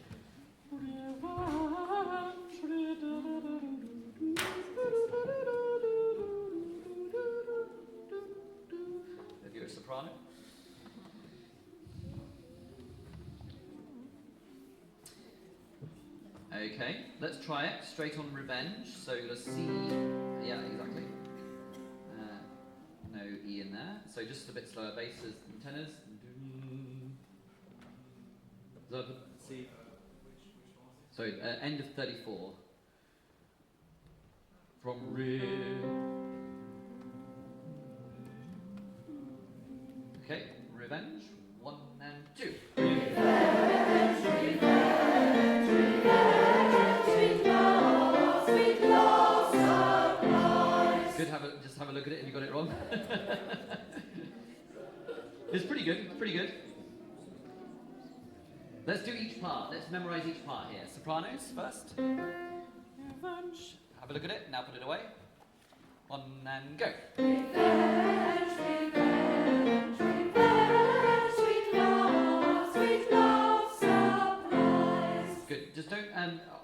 If you're a soprano. Okay, let's try it straight on revenge. So let's see. Yeah, exactly. No E in there. So just a bit slower basses and tenors. See. So end of 34. From re. Okay, revenge. 1 and 2. Revenge, revenge, revenge, sweet love surprise. Good, just have a look at it if you got it wrong. It's pretty good, it's pretty good. Let's do each part. Let's memorize each part here. Sopranos first. Revenge. Have a look at it. Now put it away. 1 and go. Revenge, revenge, revenge, sweet love surprise. Good. Just don't,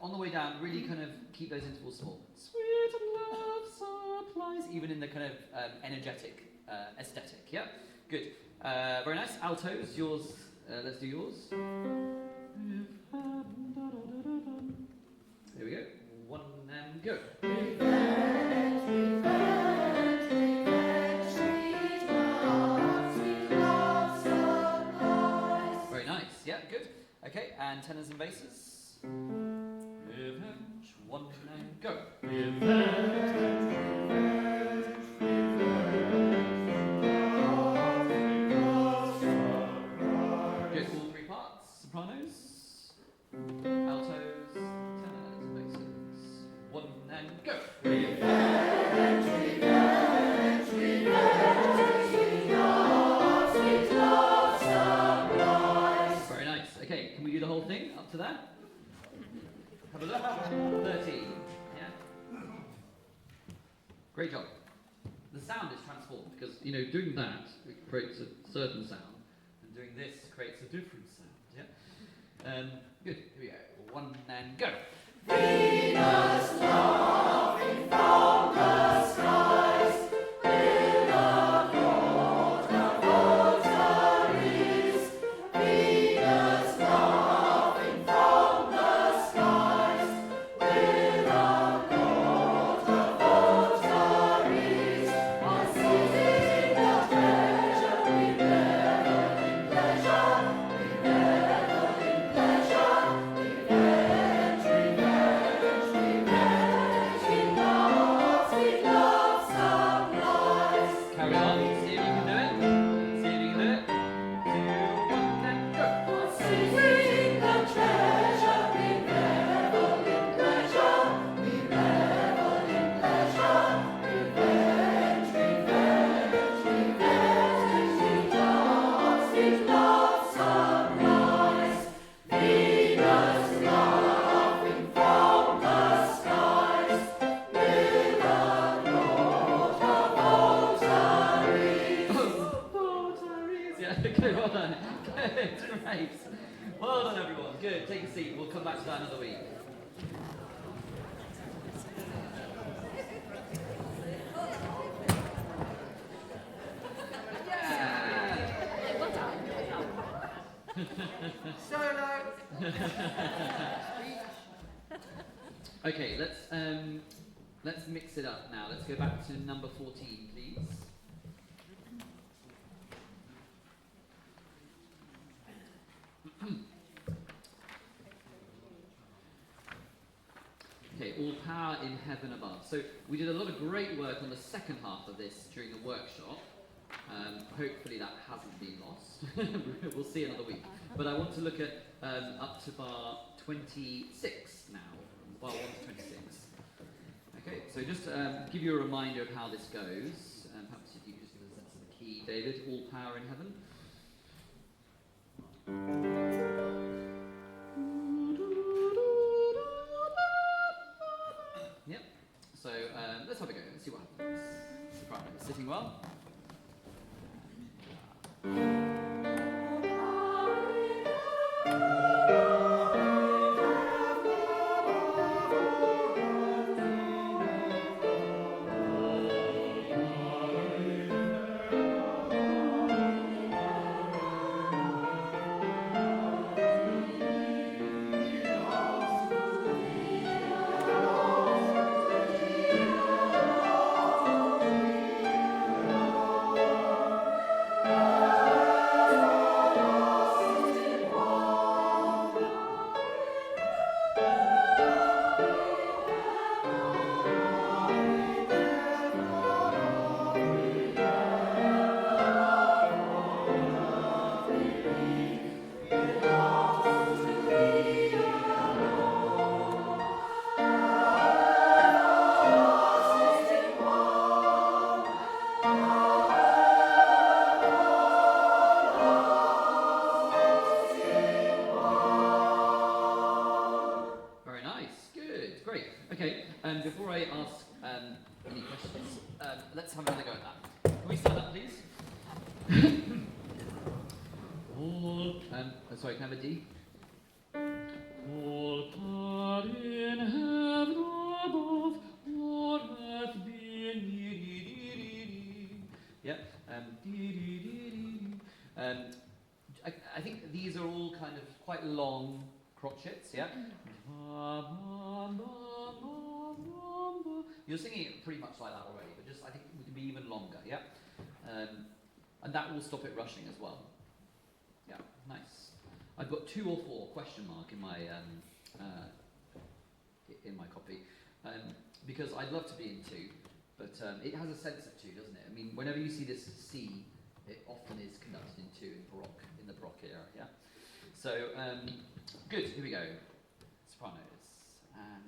on the way down, really kind of keep those intervals small. Sweet love supplies, even in the kind of energetic aesthetic. Yeah. Good. Very nice. Altos. Yours. Let's do yours. Here we go. 1 and go. Revenge, revenge, revenge, sweet love surprise. Very nice. Yeah, good. Okay, and tenors and basses. Revenge. 1 and go. Revenge, revenge, Good. All 3 parts. Sopranos. Altos. Tenors and basses. 1 and go. revenge, revenge, revenge, sweet love surprise. Very nice. Okay, can we do the whole thing up to that? Have a look. 13. Yeah. Great job. The sound is transformed because, doing that it creates a certain sound, and doing this creates a different sound. Yeah. Good. Here we go. 1 and go. Venus laughing from the skies Good, great. Well done, everyone. Good. Take a seat. We'll come back to that another week. Okay, let's mix it up now. Let's go back to number 14, please. Okay, all power in heaven above. So we did a lot of great work on the second half of this during the workshop. Hopefully that hasn't been lost. We'll see another week. But I want to look at up to bar 26 now. Bar 1 to 26. Okay, so just give you a reminder of how this goes. Perhaps if you could just give us a sense of the key, David. All power in heaven. Yep. So let's have a go. Let's see what happens. Soprano, sitting well. Before I ask any questions, let's have another go at that. Can we stand up, please? Sorry, can I have a D? All power in heaven above, on earth beneath. Yep. I think these are all kind of quite long crotchets, yeah? You're singing it pretty much like that already, but just I think we can be even longer, yeah? And that will stop it rushing as well. Yeah, nice. I've got 2 or 4 question mark in my copy, because I'd love to be in 2, but it has a sense of 2, doesn't it? I mean, whenever you see this C, it often is conducted in 2 in the Baroque era, yeah? So, good, here we go. Sopranos, and...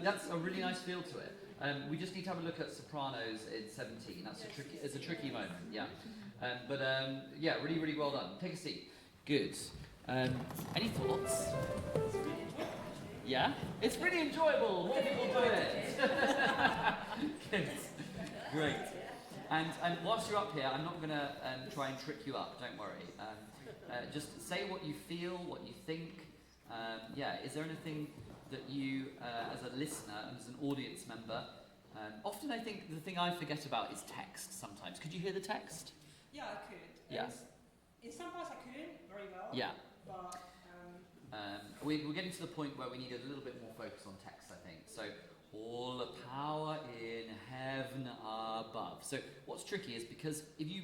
That's a really nice feel to it. We just need to have a look at sopranos in 17. It's a tricky moment, yeah. Yeah, really, really well done. Take a seat. Good. Any thoughts? Yeah? It's really enjoyable. More people do it. Good. Great. And whilst you're up here, I'm not going to try and trick you up, don't worry. Just say what you feel, what you think. Yeah, is there anything that you, as a listener and as an audience member, often I think the thing I forget about is text sometimes. Could you hear the text? Yeah, I could. Yeah. In some parts I couldn't very well. Yeah. But We're getting to the point where we need a little bit more focus on text, I think. So, all the power in heaven above. So, what's tricky is because if you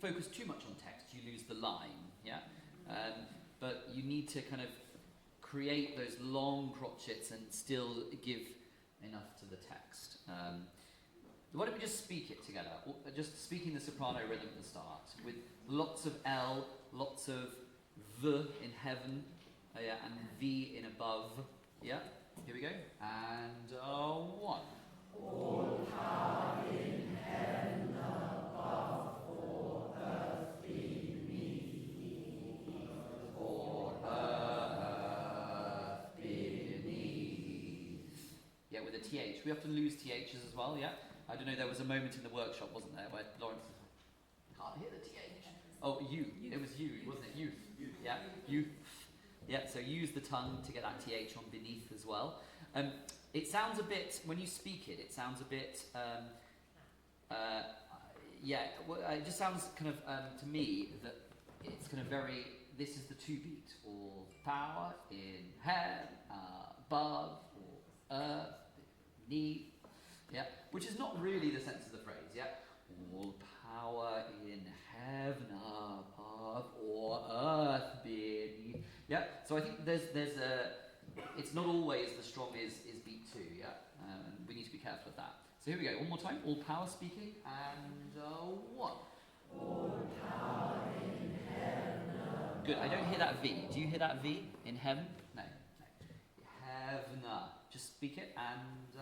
focus too much on text, you lose the line. Yeah. But you need to kind of create those long crotchets and still give enough to the text. Why don't we just speak it together? Just speaking the soprano rhythm at the start with lots of L, lots of V in heaven, and V in above. Yeah, here we go. And 1. All power in heaven above, or earth beneath. Or earth beneath. Yeah, with a TH. We often lose THs as well, yeah? I don't know, there was a moment in the workshop, wasn't there, where Lawrence can't hear the TH. Oh, you. It was you, wasn't it? Youth. Yeah, youth. Yeah, so use the tongue to get that TH on beneath as well. It sounds a bit, when you speak it, it sounds a bit, it just sounds kind of, to me, that it's kind of very, this is the 2-beat. All power in heaven, above, or earth, beneath. Yeah, which is not really the sense of the phrase, yeah? All power in heaven above or earth beneath. Yeah, so I think there's it's not always the strong is beat 2, yeah? We need to be careful of that. So here we go, one more time, all power speaking, and 1. All power in heaven above. Good, I don't hear that V. Do you hear that V in heaven? No. Heaven. Just speak it, and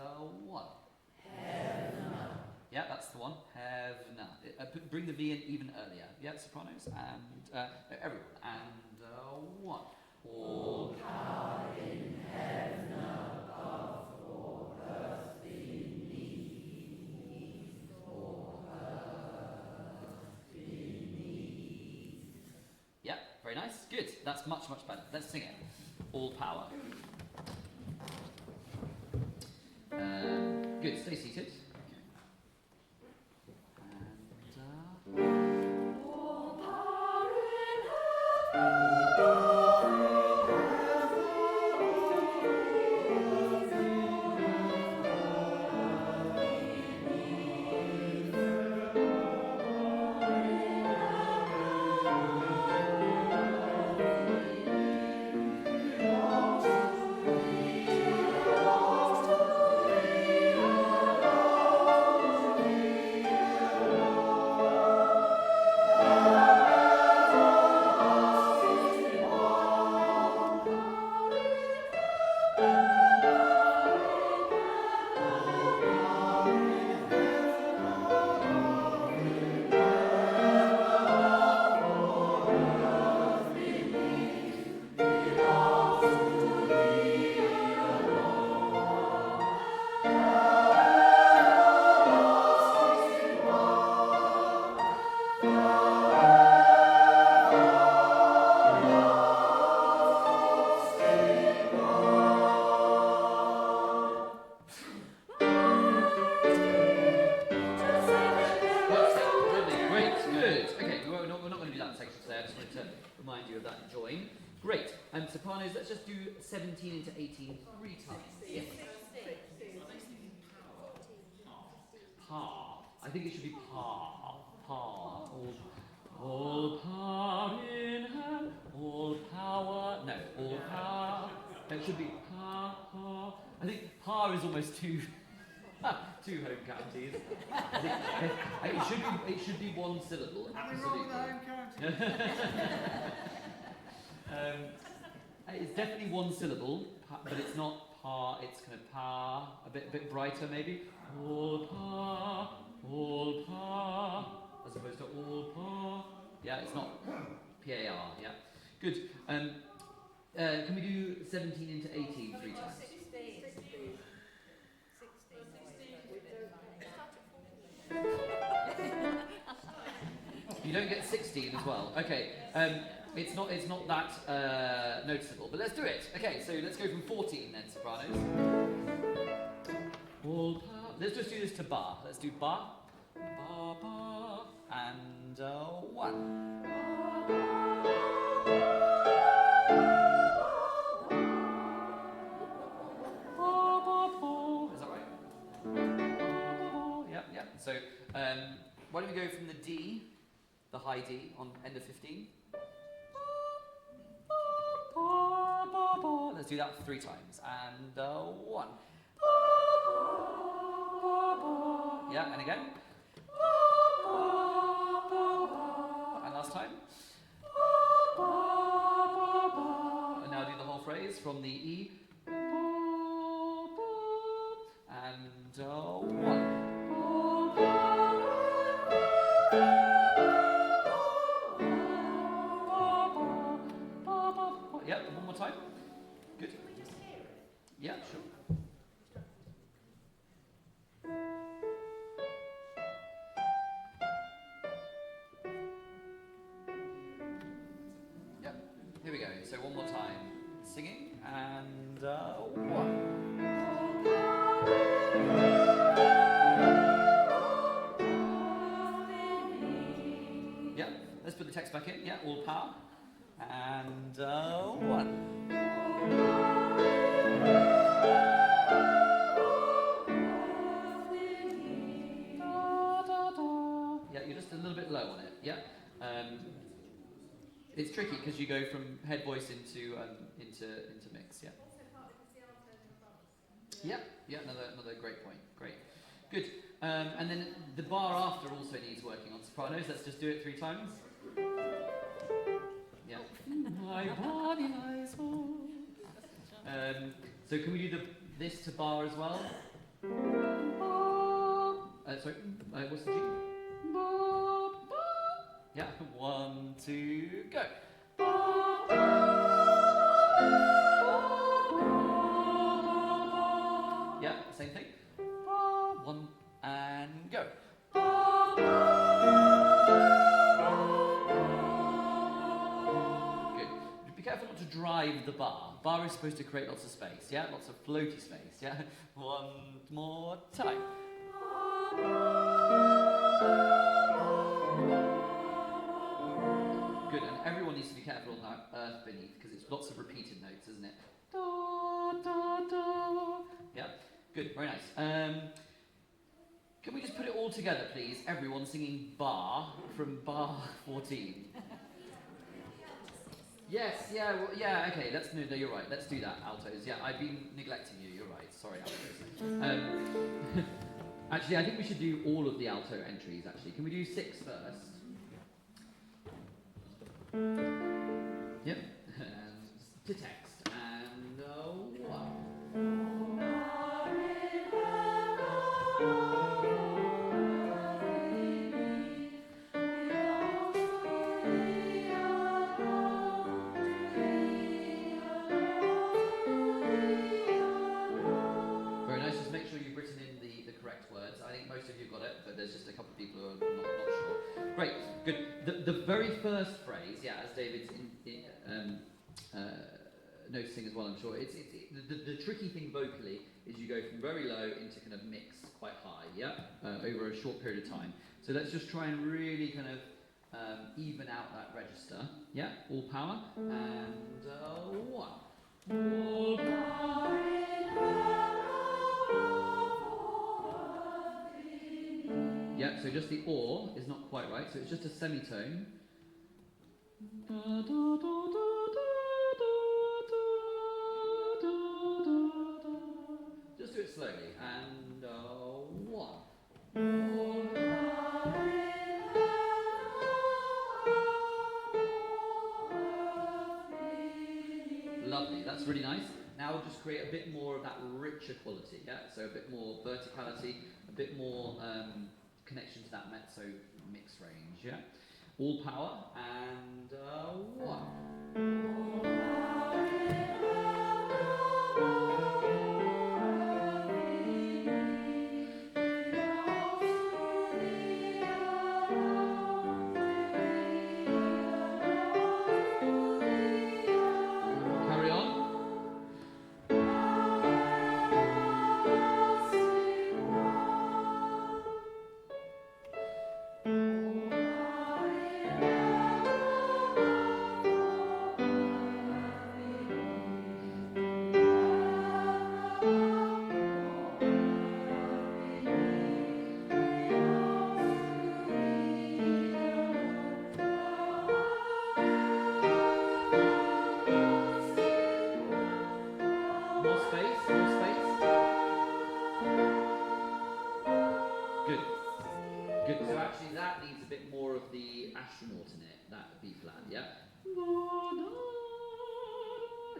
1. Heaven. Yeah, that's the one. Heaven. Bring the V in even earlier. Yeah, sopranos and everyone. And 1. All power in heaven above, or earth beneath. Or earth beneath. Yeah, very nice. Good. That's much, much better. Let's sing it. All power. Good. Stay seated. All power in heaven. Remind you of that and join. Great. Sopranos, let's just do 17 into 18 3 times. Yes. Pa. I think it should be pa. Pa. All power in heaven. All power. No. All power. It should be pa. Pa. I think pa is almost too home counties. It should be one syllable. nothing wrong with the home county. It's definitely one syllable, but it's not pa. It's kind of pa, a bit brighter maybe. All pa, as opposed to all pa. Yeah, it's not p-a-r. Yeah, good. Can we do 17 into 18 3 times? You don't get 16 as well. Okay. It's not that noticeable, but let's do it. Okay, so let's go from 14 then, sopranos. All power. Let's just do this to bar. Let's do bar, bar, bar, and 1. Is that right? Yeah. So why don't we go from the D, the high D, on end of 15? Let's do that 3 times. And 1. Yeah, and again. And last time. And now do the whole phrase from the E. And 1. Yeah, one more time. Good. Can we just hear it? Yeah, sure. Yep. Here we go. So one more time. Singing and 1. Yeah. Let's put the text back in. Yeah. All power. And 1. Yeah, you're just a little bit low on it. Yeah. It's tricky because you go from head voice into mix. Yeah. Yeah. Another great point. Great. Good. And then the bar after also needs working on sopranos. Let's just do it 3 times. Yeah. My body lies home. So can we do this to bar as well? Sorry. What's the G? Yeah. 1, 2, go. Yeah. Same thing. 1 and go. Be careful not to drive the bar. Bar is supposed to create lots of space, yeah? Lots of floaty space, yeah? 1 more time. Good, and everyone needs to be careful on that earth beneath, because it's lots of repeated notes, isn't it? Da, da, da. Yeah? Good, very nice. Can we just put it all together, please? Everyone singing bar from bar 14. Yes, yeah, well, yeah, okay, no, you're right, let's do that, altos. Yeah, I've been neglecting you, you're right, sorry, altos. Actually, I think we should do all of the alto entries, actually. Can we do 6 first? Yep, and to text, and 1. There's just a couple of people who are not sure. Great, good. The very first phrase, yeah, as David's noticing as well, I'm sure, the tricky thing vocally is you go from very low into kind of mix quite high, yeah, over a short period of time. So let's just try and really kind of even out that register, yeah, all power, and 1. All power. Yeah, so just the or is not quite right, so it's just a semitone. Just do it slowly, and 1. Lovely, that's really nice. Now we'll just create a bit more of that richer quality, yeah? So a bit more verticality, a bit more connection to that mezzo mix range, yeah? All power, and 1.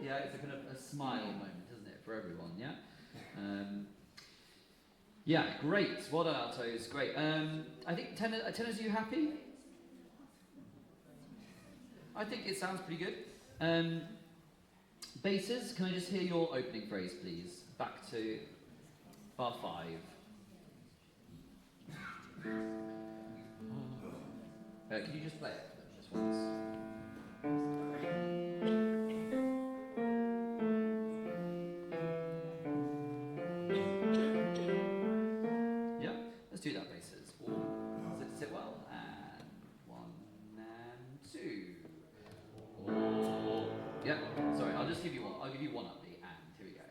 Yeah, it's a kind of a smile moment, isn't it, for everyone, yeah? Yeah, great. Well done, altos. Great. I think tenors, are you happy? I think it sounds pretty good. Basses, can I just hear your opening phrase, please? Back to bar 5. Can you just play it just once? Yeah, let's do that, basses. All sit well, and 1 and 2. Oh. Yeah, sorry, I'll just give you one. I'll give you one upbeat, and here we go.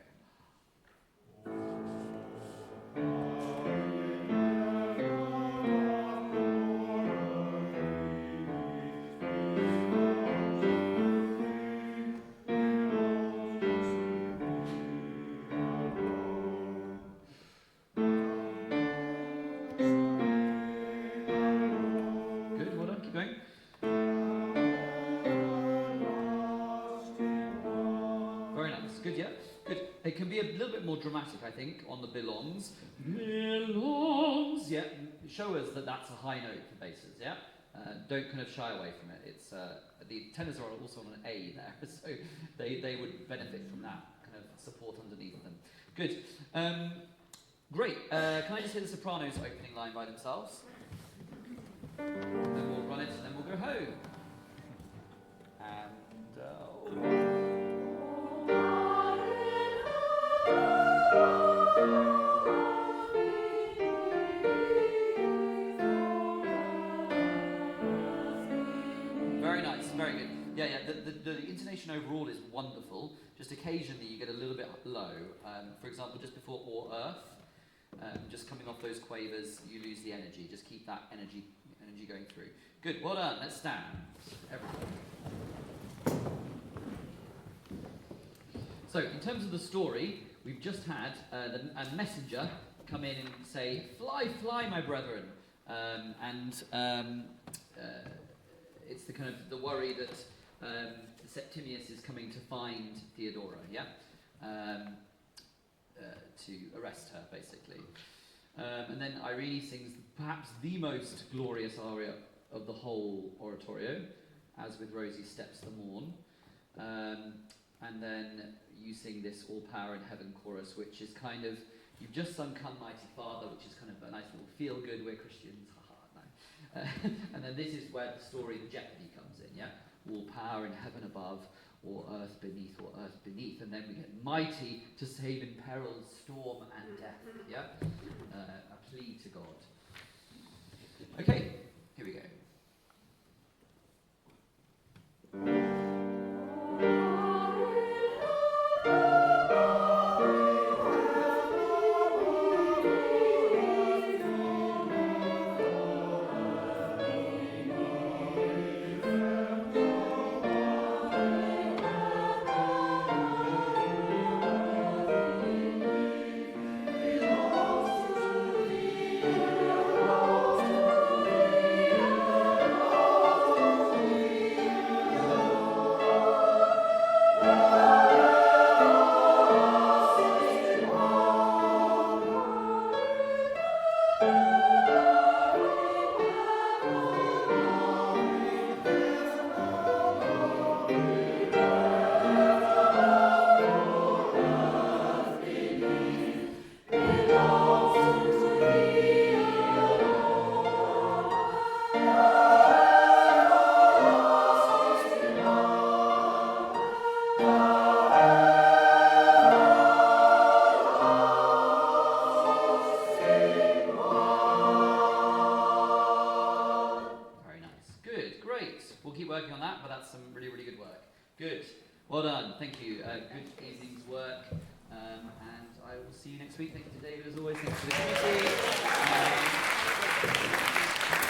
Good, well done, keep going. Very nice, good, yeah? Good. It can be a little bit more dramatic, I think, on the belongs. Belongs, yeah. Show us that that's a high note for basses, yeah? Don't kind of shy away from it. It's the tenors are also on an A there, so they would benefit from that kind of support underneath them. Good. Great. Can I just hear the sopranos opening line by themselves? Then we'll run it, and then we'll go home. And very nice, very good. Yeah. The intonation overall is wonderful. Just occasionally you get a little bit low. For example, just before or earth, just coming off those quavers, you lose the energy. Just keep that energy going through. Good, well done. Let's stand, everyone. So, in terms of the story, we've just had a messenger come in and say, "Fly, fly, my brethren," it's the kind of the worry that Septimius is coming to find Theodora, yeah, to arrest her, basically. And then Irene sings perhaps the most glorious aria of the whole oratorio, as with Rosie steps the morn. And then you sing this All Power in Heaven chorus, which is kind of, you've just sung Come Mighty Father, which is kind of a nice little feel-good, we're Christians, haha, no. And then this is where the story of Jeopardy comes in, yeah? All power in heaven above, or earth beneath, and then we get mighty to save in peril, storm and death, yeah? A plea to God. Okay, here we go. Working on that, but that's some really, really good work. Good. Well done. Thank you. Good evening's work. And I will see you next week. Thank you to David as always. Thank you to the committee.